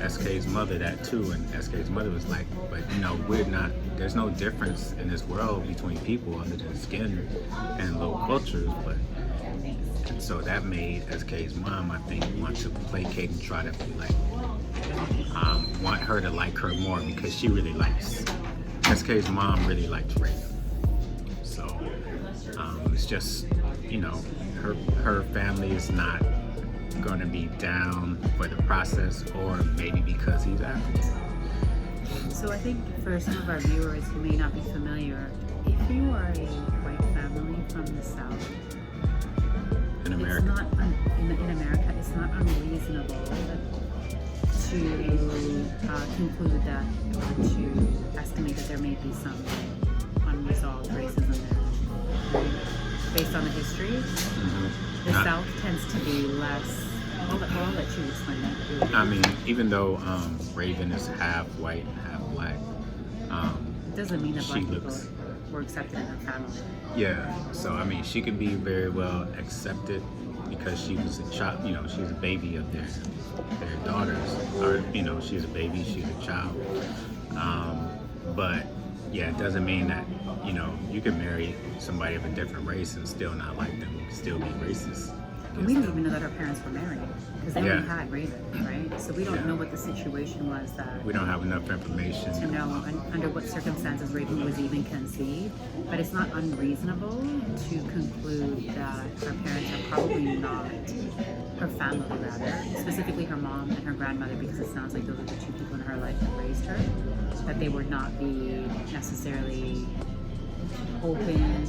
SK's mother that too, and SK's mother was like, but you know, there's no difference in this world between people other than skin and local cultures, but and so that made SK's mom, I think, want to placate and try to be like, want her to like her more because she really likes, SK's mom really likes Raven. So it's just, you know, her family is not going to be down for the process, or maybe because he's African. So I think for some of our viewers who may not be familiar, if you are a white family from the South, In America. it's not in America, it's not unreasonable to conclude that, or to estimate that there may be some unresolved racism there. Based on the history, the South tends to be less. I'll let you explain that. I mean, even though Raven is half white, half black, It doesn't mean that she black people looks- were accepted in her family. yeah. So I mean, she could be very well accepted because she was a child. You know, she's a baby of their daughters, or you know, she's a baby, she's a child. But yeah, it doesn't mean that, you know, you can marry somebody of a different race and still not like them. You can still be racist. And we didn't even know that her parents were married because they Yeah. only had Raven, right? So we don't Yeah. know what the situation was that We don't have enough information. to know under what circumstances Raven was even conceived. But it's not unreasonable to conclude that her parents are probably not, her family rather, specifically her mom and her grandmother, because it sounds like those are the two people in her life that raised her, that they would not be necessarily open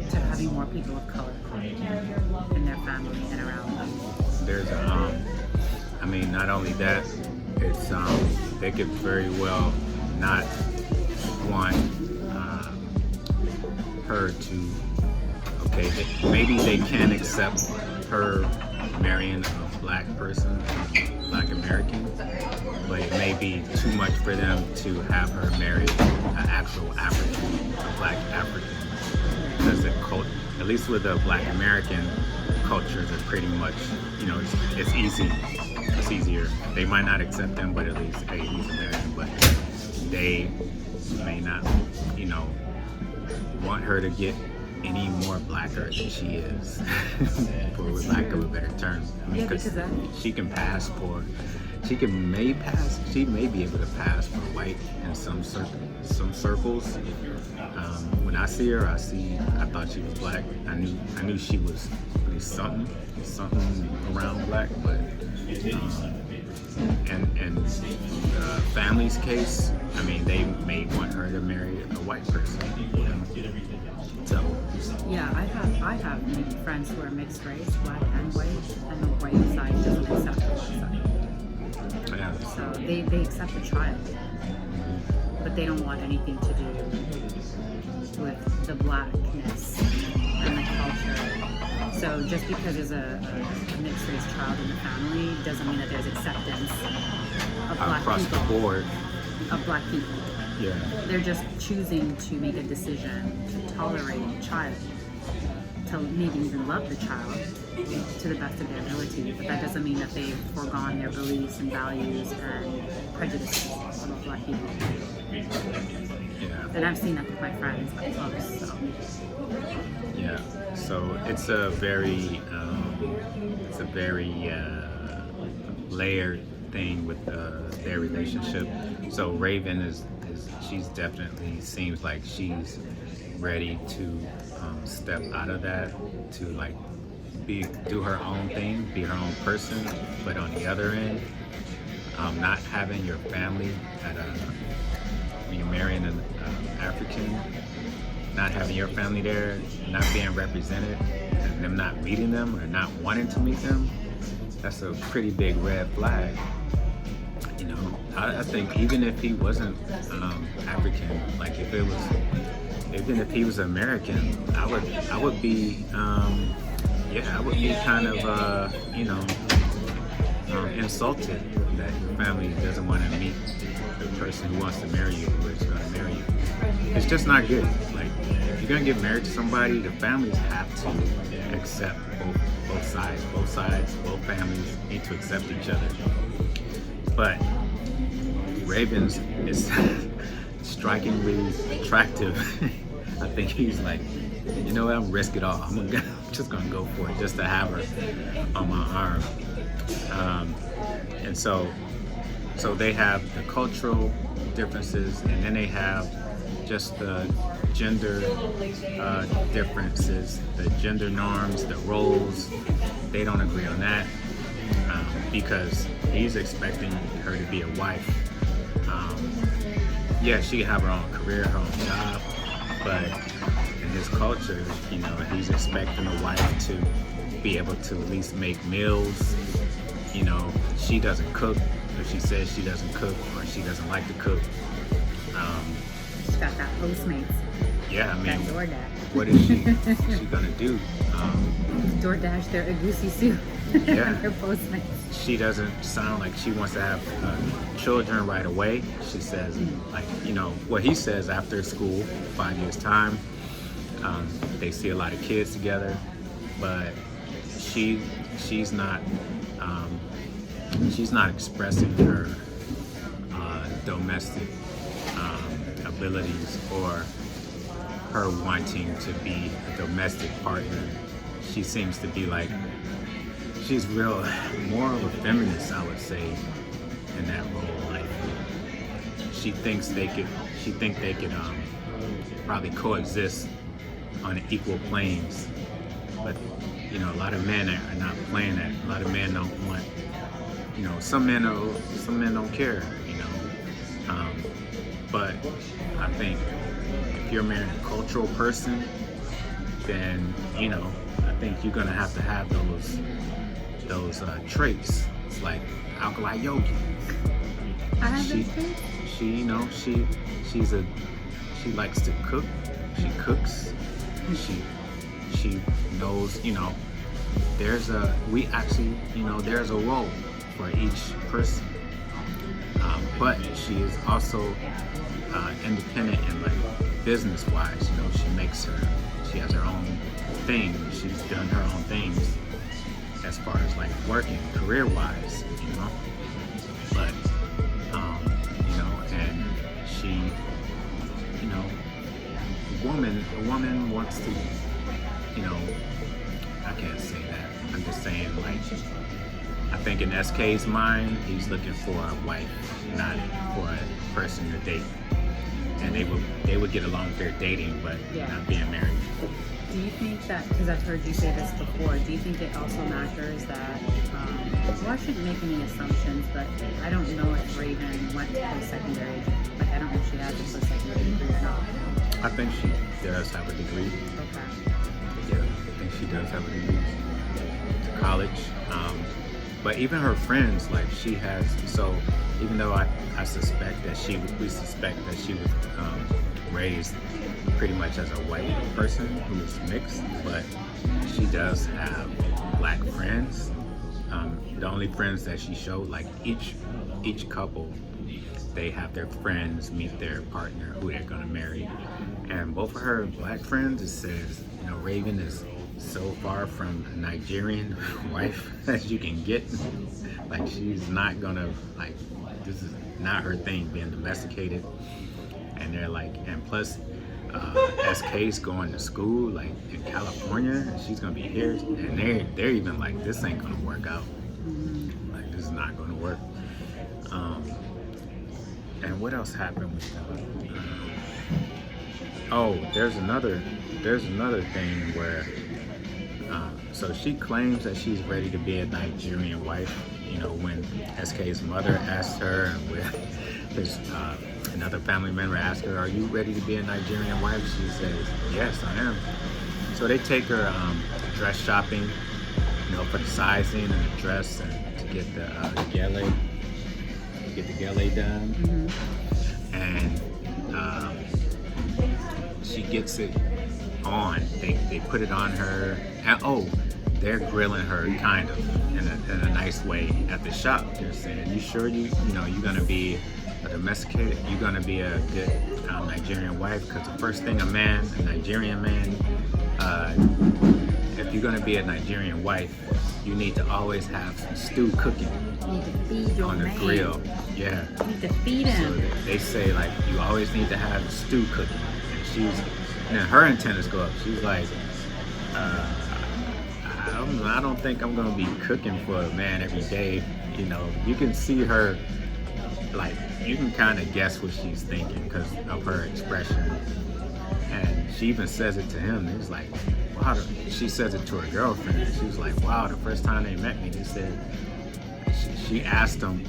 to having more people of color in their family and around them. There's I mean, not only that, it's they could very well not want her to. Okay, maybe they can accept her marrying a black person, black American, but it may be too much for them to have her marry an actual African, a black African, because the cult, at least with the black American cultures, are pretty much, you know, it's easy, it's easier. They might not accept them, but at least, hey, he's American, but they may not, you know, want her to get any more blacker than she is, for lack of a better term. I mean, Yeah, because that, she can pass for, she may be able to pass for white in some circles. When I see her, I thought she was black. I knew she was at least something around black, but and family's case, I mean, they may want her to marry a white person, you know? So yeah, I have many friends who are mixed race, black and white, and the white side doesn't accept the black side. yeah, So they accept the child, but they don't want anything to do with the blackness and the culture. So just because there's a mixed race child in the family doesn't mean that there's acceptance of black across people. the board, Of black people. yeah. They're just choosing to make a decision to tolerate a child, to maybe even love the child to the best of their ability, but that doesn't mean that they've foregone their beliefs and values and prejudices about black people. Yeah. And I've seen that with my friends up close, so. Yeah, so it's a very layered thing with their relationship. So Raven is she's definitely seems like she's ready to step out of that, to like do her own thing, be her own person. But on the other end, not having your family when you're marrying an African, not having your family there, not being represented, and them not meeting them or not wanting to meet them, that's a pretty big red flag. You know, I think even if he wasn't African, like even if he was American, I would be I would be kind of insulted that your family doesn't want to meet the person who wants to marry you, who is going to marry you. It's just not good. Like, if you're going to get married to somebody, the families have to accept both sides. Both families need to accept each other. But Ravens is strikingly attractive. I think he's like, you know what, I'm risk it all. I'm just gonna go for it just to have her on my arm. And so they have the cultural differences, and then they have just the gender differences, the gender norms, the roles. They don't agree on that because he's expecting her to be a wife. Yeah, she can have her own career, her own job, but in his culture, you know, he's expecting a wife to be able to at least make meals. You know, she doesn't cook, or she says she doesn't cook, or she doesn't like to cook. She's got that Postmates. Yeah, I That mean, DoorDash. what is she gonna do? DoorDash their egusi soup. Yeah. Their Postmates. She doesn't sound like she wants to have children right away. She says, like, you know, what he says after school, 5 years time, they see a lot of kids together, but she's not expressing her domestic abilities or her wanting to be a domestic partner. She seems to be like she's real, more of a feminist, I would say, in that role. Like, she think they could probably coexist on equal planes. But, you know, a lot of men are not playing that. A lot of men don't want, you know, some men don't care, you know. But I think if you're marrying a cultural person, then, you know, I think you're gonna have to have those traits. It's like Alkali Yogi. I have those traits. She, you know, she likes to cook. She cooks. She knows, you know, there's a role for each person. But she is also independent and like business-wise. You know, she has her own thing. She's done her own things as far as like working career-wise, you know. But you know, and she, you know, a woman wants to, you know, I can't say that. I'm just saying, like, I think in SK's mind, he's looking for a wife, not for a person to date. And they would get along if they're dating, but not being married. Do you think that, because I've heard you say this before, do you think it also matters that, well, I shouldn't make any assumptions, but I don't know if Raven went to post-secondary. Like, I don't know if she has a post-secondary degree or not. I think she does have a degree. Okay. Yeah, I think she does have a degree. College. But even her friends, like, she has, so even though we suspect that she was raised pretty much as a white person who's mixed, but she does have black friends. The only friends that she showed, like each couple, they have their friends meet their partner who they're gonna marry. And both of her black friends, it says, you know, Raven is so far from a Nigerian wife as you can get. Like, she's not gonna, like, this is not her thing, being domesticated. And they're like, and plus SK's going to school like in California, and she's gonna be here, and they're even like, this ain't gonna work out. Like, this is not gonna work. And what else happened with them? Oh, there's another thing where so she claims that she's ready to be a Nigerian wife. You know, when SK's mother asked her, and with his another family member asked her, "Are you ready to be a Nigerian wife?" She says, "Yes, I am." So they take her dress shopping, you know, for the sizing and the dress, and to get the gele done. And she gets it on. They put it on her, and they're grilling her kind of in a nice way at the shop. They're saying, "You sure you're gonna be a domesticated? You're gonna be a good Nigerian wife? Because the first thing a Nigerian man, if you're gonna be a Nigerian wife, you need to always have some stew cooking You need to feed your on the man. grill." Yeah. You need to feed him. So they say, like, you always need to have stew cooking. And her antennas go up. She's like, I don't think I'm gonna be cooking for a man every day. You know, you can see her, like, you can kind of guess what she's thinking because of her expression. And she even says it to him. He's like, wow. She says it to her girlfriend. She was like, wow, the first time they met me, they said, she asked them,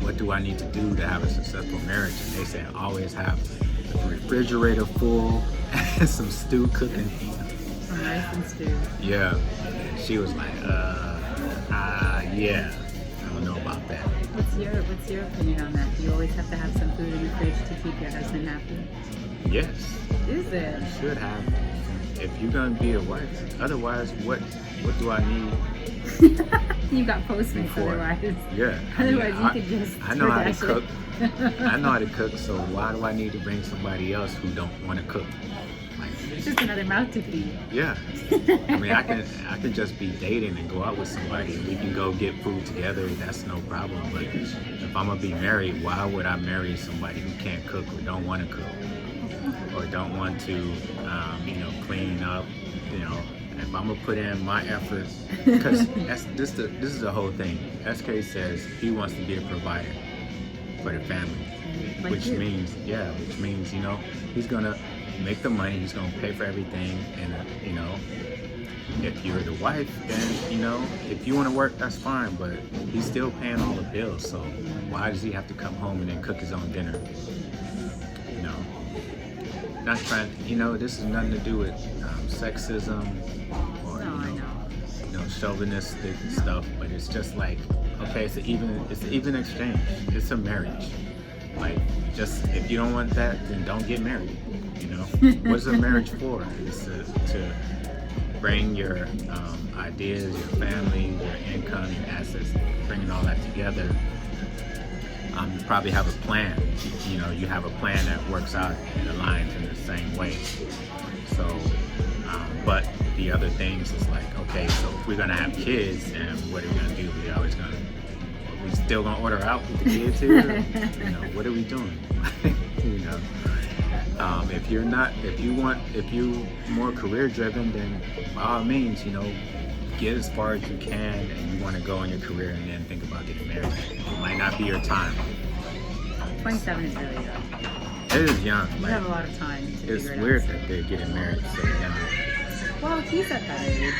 what do I need to do to have a successful marriage? And they said, always have the refrigerator full and some stew cooking. Some rice and stew. Yeah. And she was like, yeah, I don't know about that. What's your opinion on that? Do you always have to have some food in the fridge to keep your husband happy? Yes. Is it? You should have. If you're gonna be a wife. Otherwise, what do I need? You got Postmates For? otherwise. Yeah. Otherwise, you could just. I know how to DoorDash cook. it. I know how to cook, so why do I need to bring somebody else who don't want to cook? Like, It's just another mouth to feed. yeah. I mean, I can just be dating and go out with somebody. We can go get food together. That's no problem. But if I'm gonna be married, why would I marry somebody who can't cook or don't want to cook or don't want to, clean up, if I'm gonna put in my effort, because this is the whole thing. SK says he wants to be a provider for the family, Like which you. means you know, he's gonna make the money, he's gonna pay for everything, and you know, if you're the wife, then you know, if you want to work, that's fine, but he's still paying all the bills, so why does he have to come home and then cook his own dinner? You know, not trying, you know, this has nothing to do with sexism or No, I know. you know, chauvinistic stuff, but it's just like, okay, it's an even exchange. It's a marriage. Like, just if you don't want that, then don't get married. You know, what's a marriage for? It's to bring your ideas, your family, your income, your assets, bringing all that together. You probably have a plan. You know, you have a plan that works out and aligns in the same way. So, but the other things is like, okay, so if we're gonna have kids, and what are we gonna do? We still gonna order out with the kids here? You know, what are we doing? You know, if you're more career driven, then by all means, you know, get as far as you can, and you want to go in your career, and then think about getting married. It might not be your time. 27 is really young. It is young. You Like, have a lot of time to it's figure it weird out. that they're getting married so young. Well, he's at that age.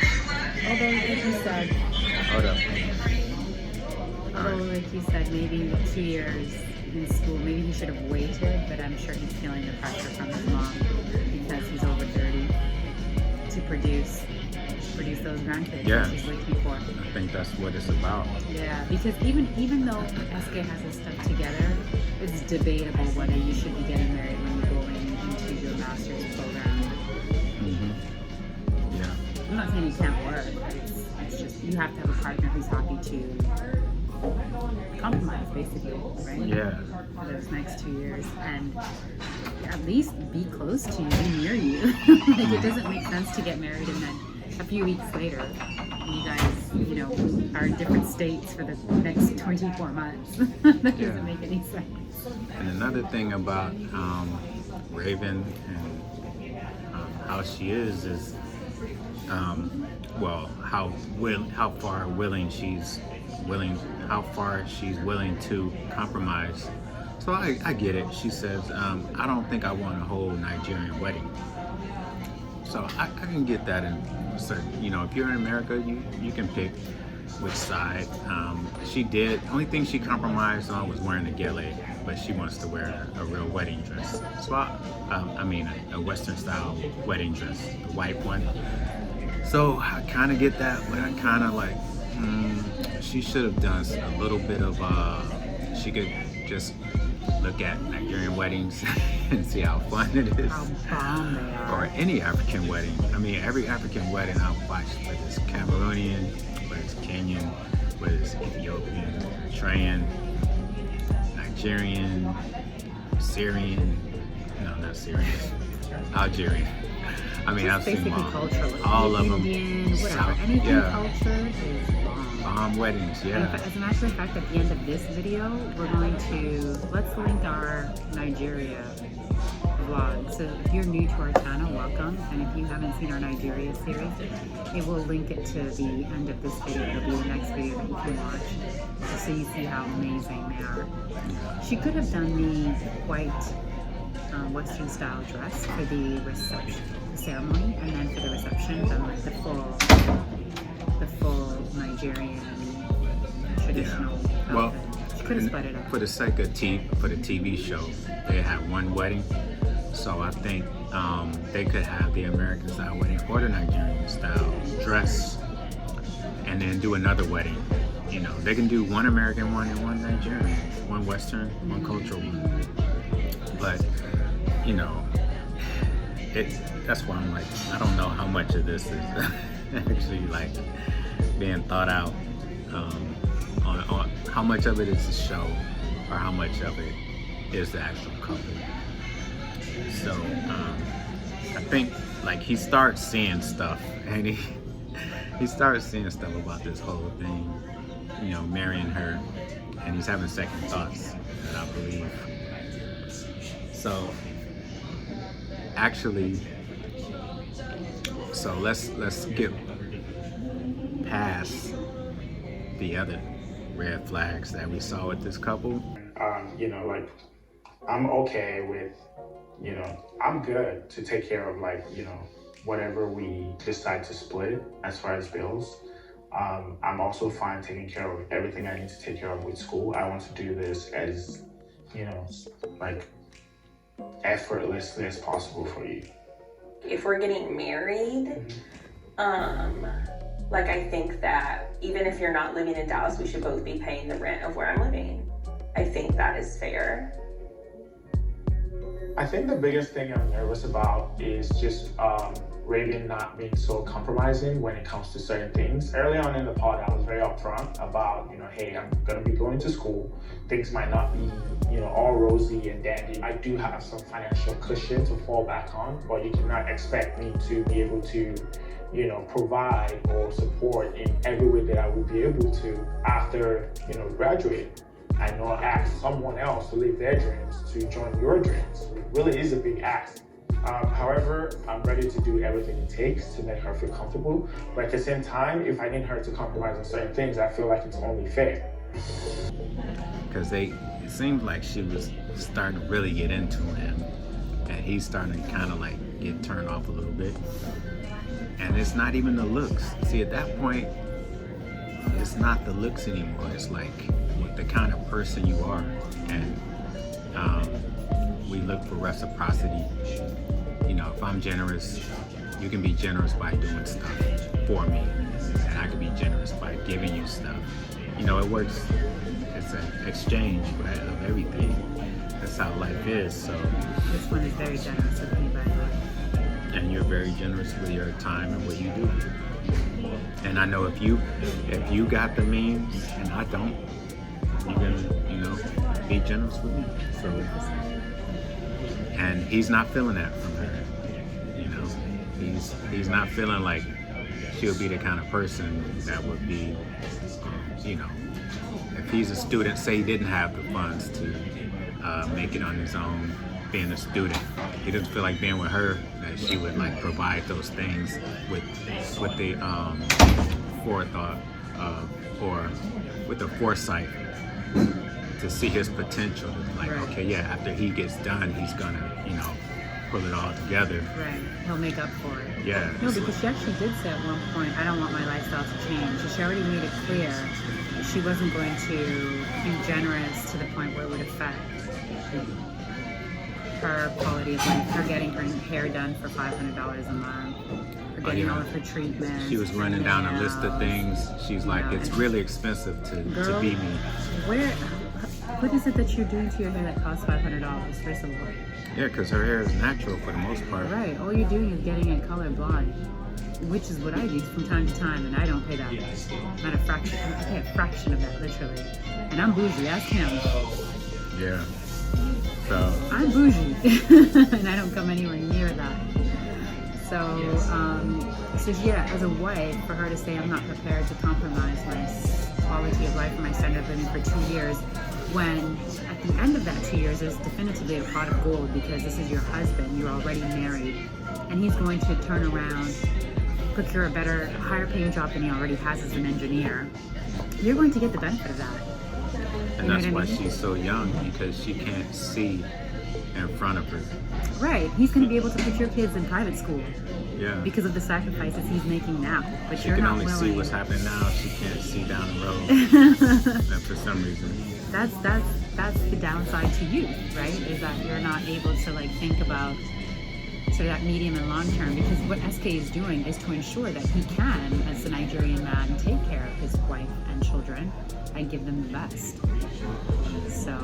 Although, like you said, Hold up. like you said, maybe 2 years in school, maybe he should have waited, but I'm sure he's feeling the pressure from his mom because he's over 30 to produce those grandkids Yeah. that she's waiting for. I think that's what it's about. Yeah, because even though SK has his stuff together, it's debatable whether you should be getting married when you go into your master's program. Mm-hmm. Yeah. I'm not saying it can't work, but it's just you have to have a partner who's happy to compromise, basically, right? Yeah. For those next 2 years, and at least be close to you, be near you. Like, it doesn't make sense to get married and then a few weeks later, you guys, you know, are in different states for the next 24 months. That doesn't make any sense. And another thing about Raven and how she is well, how far she's willing to compromise. So I get it. She says, I don't think I want a whole Nigerian wedding. So I can get that in certain, you know, if you're in America, you can pick which side. She did, only thing she compromised on was wearing a gele, but she wants to wear a real wedding dress. So I mean a Western style wedding dress, the white one. So I kind of get that, but I kind of like, she should have done a little bit of, she could just look at Nigerian weddings and see how fun it is. How bomb they are. Or any African wedding. I mean, every African wedding I've watched, whether it's Cameroonian, whether it's Kenyan, whether it's Ethiopian, Eritrean, Nigerian, Syrian, no, not Syrian, Algerian. I mean, I've seen Basically them all. cultural. All of them. Indian, whatever. South, Anything yeah. cultured is bomb. Bomb weddings, yeah. As a matter of fact, at the end of this video, we're going to, let's link our Nigeria vlog. So if you're new to our channel, welcome. And if you haven't seen our Nigeria series, it will link it to the end of this video. It'll be the next video that you can watch. So you see how amazing they are. She could have done the white Western style dress for the reception, the ceremony, and then for the reception, done like the full Nigerian traditional outfit. Well, She could have split it up. for the sake of for the TV show, they had one wedding. So I think they could have the American style wedding or the Nigerian style dress, and then do another wedding. You know, they can do one American one and one Nigerian, one Western, one cultural one. But you know, that's why I'm like, I don't know how much of this is actually like being thought out, on how much of it is a show or how much of it is the actual couple. So I think like he starts seeing stuff, and he starts seeing stuff about this whole thing, you know, marrying her, and he's having second thoughts, that I believe. So actually, So let's skip past the other red flags that we saw with this couple. You know, like, I'm okay with, you know, I'm good to take care of, like, you know, whatever we decide to split as far as bills. I'm also fine taking care of everything I need to take care of with school. I want to do this as, you know, like, effortlessly as possible for you. If we're getting married, like, I think that even if you're not living in Dallas, we should both be paying the rent of where I'm living. I think that is fair. I think the biggest thing I'm nervous about is just Raven not being so compromising when it comes to certain things. Early on in the pod, I was very upfront about, you know, hey, I'm gonna be going to school. Things might not be, you know, all rosy and dandy. I do have some financial cushion to fall back on, but you cannot expect me to be able to, you know, provide or support in every way that I would be able to after, you know, graduating. I know I asked someone else to live their dreams to join your dreams. It really is a big ask. However, I'm ready to do everything it takes to make her feel comfortable. But at the same time, if I need her to compromise on certain things, I feel like it's only fair. Because it seemed like she was starting to really get into him, and he's starting to kind of like get turned off a little bit. And it's not even the looks. See, at that point, it's not the looks anymore. It's like the kind of person you are. And we look for reciprocity. You know, if I'm generous, you can be generous by doing stuff for me, and I can be generous by giving you stuff. You know, it works. It's an exchange, right, of everything. That's how life is. So This one is very generous with me, by the way. and you're very generous with your time and what you do. And I know if you got the means and I don't, you're gonna, you know, be generous with me. So, and he's not feeling that from her. You know, he's not feeling like she'll be the kind of person that would be, you know, if he's a student, say he didn't have the funds to make it on his own, being a student, he doesn't feel like being with her, that she would like provide those things with the forethought or with the foresight to see his potential. Like, Right. okay, yeah, after he gets done, he's gonna, you know, pull it all together. Right. He'll make up for it. Yeah. No, because she actually did say at one point, I don't want my lifestyle to change. She already made it clear that she wasn't going to be generous to the point where it would affect her quality of life, her getting her hair done for $500 a month, her getting yeah. all of her treatments. She was running down a list of things. She's like, Yeah. it's really expensive to be me. What is it that you're doing to your hair that costs $500, first of all? Yeah, because her hair is natural for the most part. Right, all you're doing is getting it color blonde, which is what I do from time to time, and I don't pay that. Not a fraction. I pay a fraction of that, literally. And I'm bougie, ask him. Yeah. So, I'm bougie, and I don't come anywhere near that. So, so yeah, as a wife, for her to say I'm not prepared to compromise my quality of life and my standard of living for 2 years, when at the end of that 2 years, there's definitively a pot of gold because this is your husband, you're already married, and he's going to turn around, procure a better, higher paying job than he already has as an engineer. You're going to get the benefit of that. and that's why she's so young, because she can't see in front of her. Right, he's going to be able to put your kids in private school Yeah. because of the sacrifices he's making now. But She you're can not only willing. see what's happening now. She can't see down the road. And for some reason. That's the downside to youth, right? Is that you're not able to like think about sort of that medium and long term, because what SK is doing is to ensure that he can, as a Nigerian man, take care of his wife and children and give them the best. So,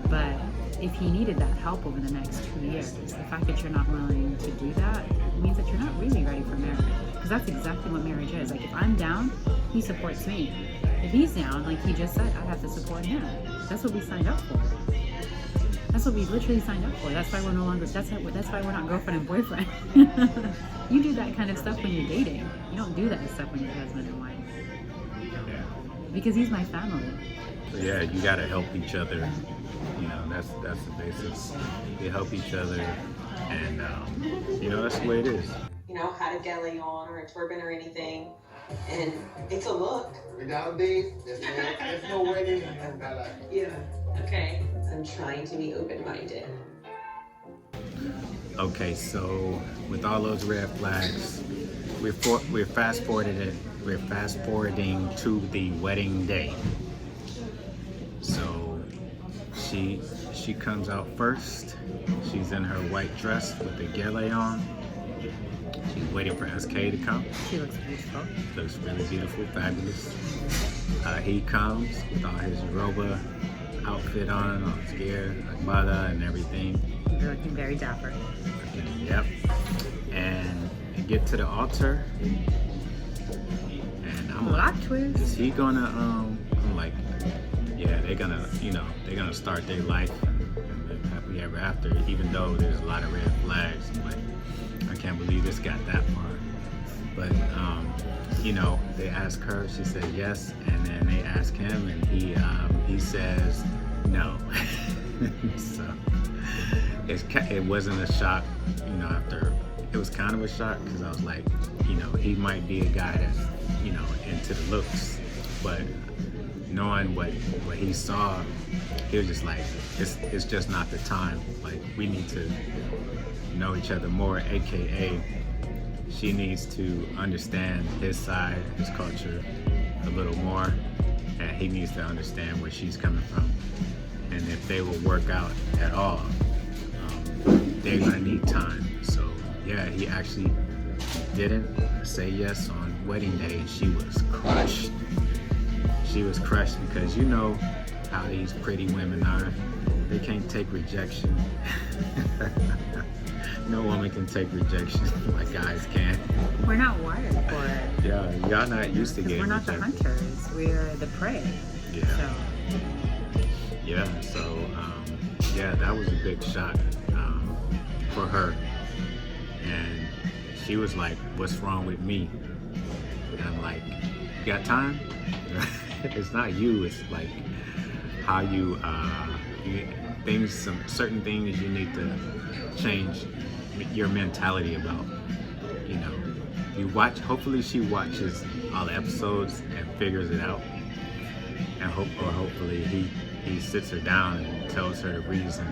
but if he needed that help over the next 2 years, the fact that you're not willing to do that means that you're not really ready for marriage. Because that's exactly what marriage is. Like, if I'm down, he supports me. If he's down, like he just said, I have to support him. That's what we signed up for. That's what we literally signed up for. That's why we're no longer, that's why we're not girlfriend and boyfriend. You do that kind of stuff when you're dating. You don't do that stuff when you're husband and wife. Because he's my family. So yeah, you gotta help each other. You know, that's the basis. You help each other, and you know, that's the way it is. had a gele on or a turban or anything. And it's a look. Without this, there's no wedding in Alkali. Yeah. Okay. I'm trying to be open-minded. Okay, so with all those red flags, we're fast forwarding to the wedding day. So she comes out first. She's in her white dress with the gele on. She's waiting for SK to come. She looks beautiful. Looks really beautiful, fabulous. He comes with all his Yoruba outfit on, all his gear, agbada and everything. He's looking very dapper. Yep. And we get to the altar, and I'm Plot like, twist. is he gonna? I'm like, yeah, they're gonna start their life and live happily ever after. Even though there's a lot of red flags, I'm like, I can't believe this got that far. But they ask her, she said yes, and then they ask him, and he says no. So it wasn't a shock, after it was kind of a shock because I was like, he might be a guy that's, into the looks, but knowing what he saw, he was just like, it's just not the time. Like, we need to know each other more, aka she needs to understand his side, his culture a little more, and he needs to understand where she's coming from. And if they will work out at all, they're gonna need time. So yeah, he actually didn't say yes on wedding day, and she was crushed. She was crushed because you know how these pretty women are. They can't take rejection. No woman can take rejection like guys can. We're not wired for it. Yeah, y'all not used to getting We're not the hunters. We're the prey. Yeah. So. Yeah, so that was a big shock for her. And she was like, what's wrong with me? And I'm like, you got time? It's not you, it's like how certain things you need to change your mentality about. You watch, hopefully she watches all the episodes and figures it out. And hopefully he sits her down and tells her the reason.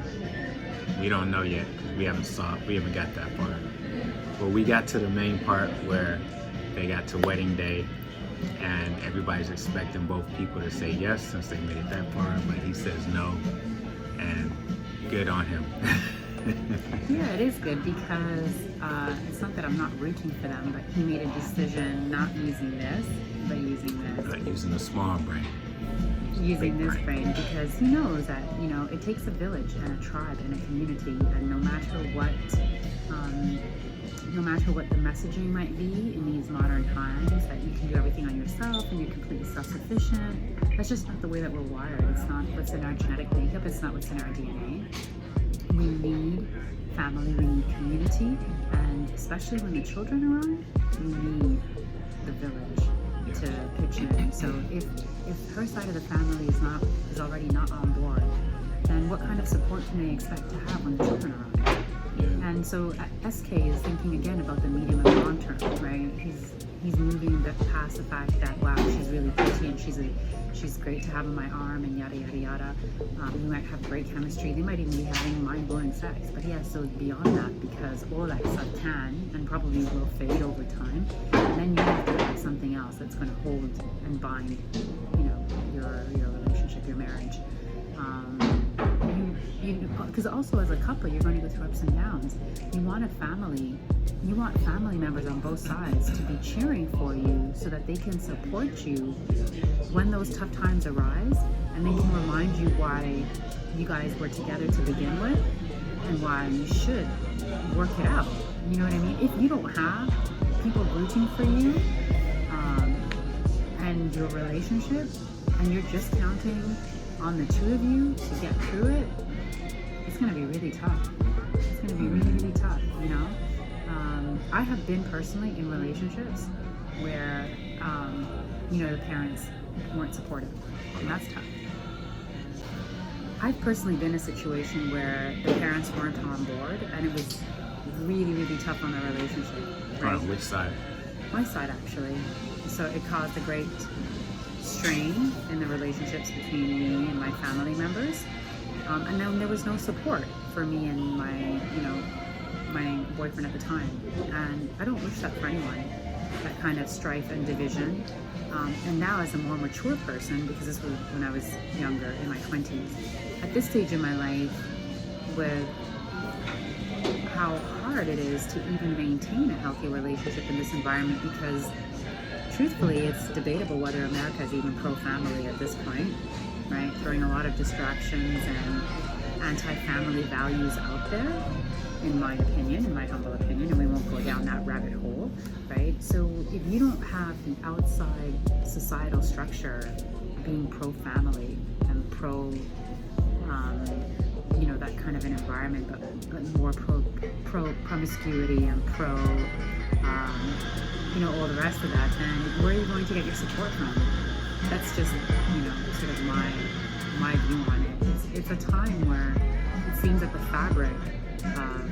We don't know yet because we haven't got that far. But we got to the main part where they got to wedding day, and everybody's expecting both people to say yes since they made it that far, but he says no, and good on him. Yeah, it is good because it's not that I'm not rooting for them, but he made a decision not using this, but using this. Using the small brain. Using this brain because he knows that, it takes a village and a tribe and a community, and no matter what the messaging might be in these modern times, that you can do everything on yourself and you're completely self-sufficient. That's just not the way that we're wired. It's not what's in our genetic makeup. It's not what's in our DNA. We need family, we need community, and especially when the children are around, we need the village to pitch in. So if her side of the family is already not on board, then what kind of support can they expect to have when the children are around? And so SK is thinking again about the medium and long term, right? He's moving past the fact that, wow, she's really pretty and she's great to have on my arm and yada yada yada. We might have great chemistry. They might even be having mind-blowing sex. But yeah, so beyond that, because all that stuff can and probably will fade over time, and then you have to have something else that's going to hold and bind, your relationship, your marriage. Because also as a couple, you're going to go through ups and downs. You want family members on both sides to be cheering for you so that they can support you when those tough times arise, and they can remind you why you guys were together to begin with and why you should work it out. You know what I mean? If you don't have people rooting for you and your relationship, and you're just counting on the two of you to get through it, it's going to be really tough. It's going to be really, really tough, I have been personally in relationships where, the parents weren't supportive, and that's tough. I've personally been in a situation where the parents weren't on board, and really, really tough on the relationship. Right? On which side? My side, actually. So it caused a great strain in the relationships between me and my family members. And then there was no support for me and my boyfriend at the time. And I don't wish that for anyone, that kind of strife and division. And now as a more mature person, because this was when I was younger, in my 20s, at this stage in my life, with how hard it is to even maintain a healthy relationship in this environment, because truthfully, it's debatable whether America is even pro-family at this point, right? Throwing a lot of distractions and anti-family values out there, in my opinion, in my humble opinion, and we won't go down that rabbit hole, right? So if you don't have the outside societal structure being pro-family and pro, that kind of an environment, but more pro promiscuity and pro, all the rest of that, then where are you going to get your support from? That's just, sort of my view on it. It's a time where it seems that the fabric of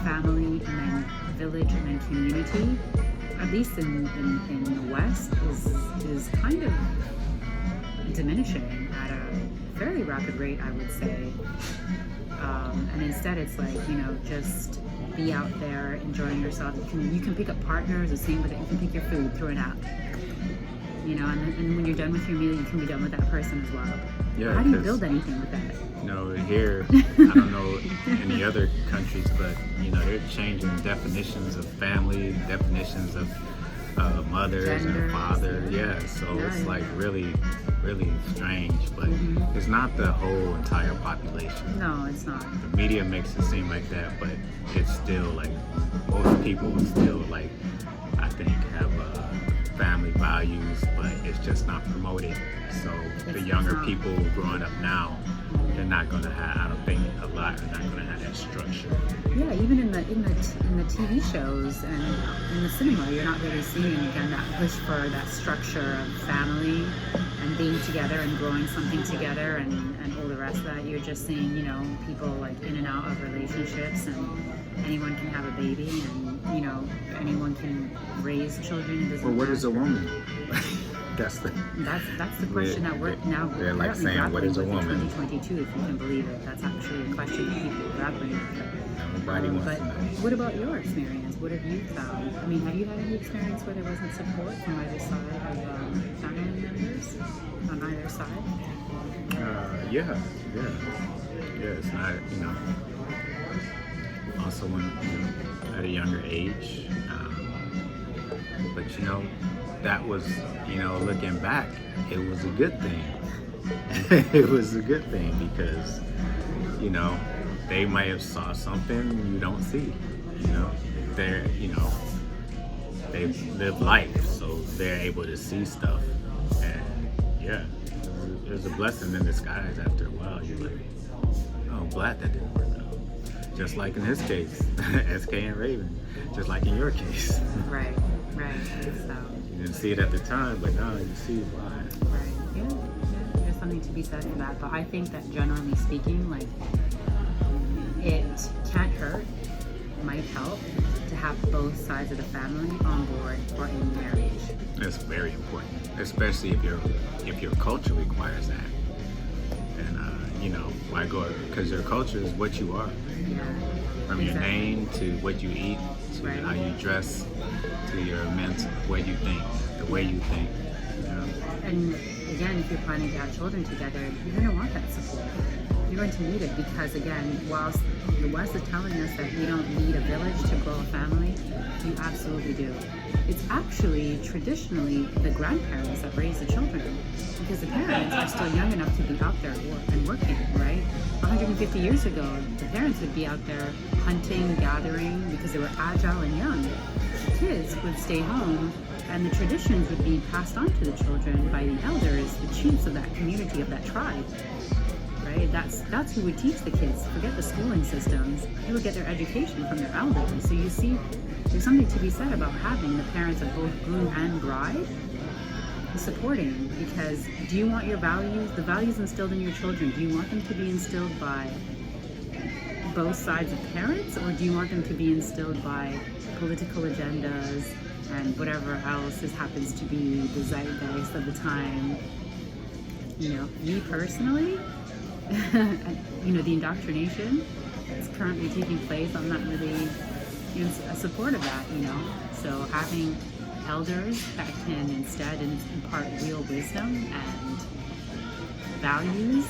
family and then village and then community, at least in the West, is kind of diminishing at a fairly rapid rate, I would say. And instead it's like, just be out there enjoying yourself. You can pick up partners, the same, but you can pick your food through an app. And when you're done with your meal, you can be done with that person as well. Yeah, how do you build anything with that? Here, I don't know any other countries, but they're changing definitions of family, definitions of mothers Gender. and fathers. Yeah, so it's like really, really strange, but it's not the whole entire population. No, it's not. The media makes it seem like that, but it's still like most people still like, I think, have family values, but it's just not promoted. So the younger people growing up now, they're not going to have, I don't think a lot are not going to have that structure. Yeah, even in the TV shows and in the cinema, you're not really seeing again that push for that structure of family and being together and growing something together and all the rest of that. You're just seeing, people like in and out of relationships, and anyone can have a baby, and anyone can raise children. It doesn't Well, what is a matter. woman? That's the question that we're now they're like currently saying, what is a grappling with in woman? 2022, if you can believe it. That's actually a question that people are grappling with. Nobody wants But to know. what about your experience? What have you found? I mean, have you had any experience where there wasn't support from either side of family members on either side? Yeah. It's not, also when at a younger age, but that was, looking back, it was a good thing. It was a good thing because, they might have saw something you don't see. They're, they live life, so they're able to see stuff. And yeah, there's a blessing in disguise after a while. You're like, oh, I'm glad that didn't work out. Just like in his case, SK and Raven, just like in your case. Right. So, You didn't see it at the time, but now you see why. right. Yeah. There's something to be said for that. But I think that generally speaking, like, it can't hurt, might help to have both sides of the family on board for a marriage. It's very important, especially if your culture requires that. And why go? Because your culture is what you are, Yeah. from your Exactly. name to what you eat to Right. how you dress to your mental, what you think, the way you think. And again, if you're planning to have children together, you're going to want that support. You're going to need it because, again, whilst the West is telling us that we don't need a village to grow a family, you absolutely do. It's actually traditionally the grandparents that raise the children because the parents are still young enough to be out there and working, right? 150 years ago, the parents would be out there hunting, gathering because they were agile and young. The kids would stay home and the traditions would be passed on to the children by the elders, the chiefs of that community, of that tribe. Right? That's who would teach the kids. Forget the schooling systems. They would get their education from their elders. So you see, there's something to be said about having the parents of both groom and bride supporting, because do you want your values, the values instilled in your children, do you want them to be instilled by both sides of parents, or do you want them to be instilled by political agendas and whatever else happens to be the zeitgeist of the time? You know, me personally, you know, the indoctrination that's currently taking place, I'm not really in support of that, you know. So having elders that can instead impart real wisdom and values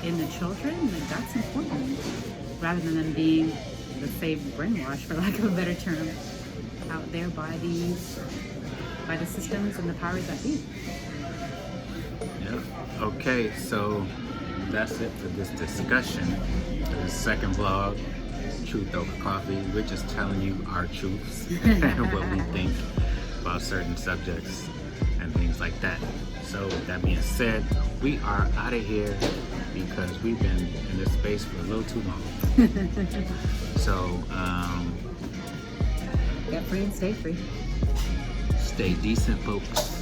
in the children, like, that's important, rather than them being, let's say, brainwashed, for lack of a better term, out there by the systems and the powers that be. Yeah. Okay, so that's it for this discussion. The second vlog, Truth Over Coffee. We're just telling you our truths and what we think about certain subjects and things like that. So with that being said, we are out of here because we've been in this space for a little too long. So Get free and stay free. stay decent, folks.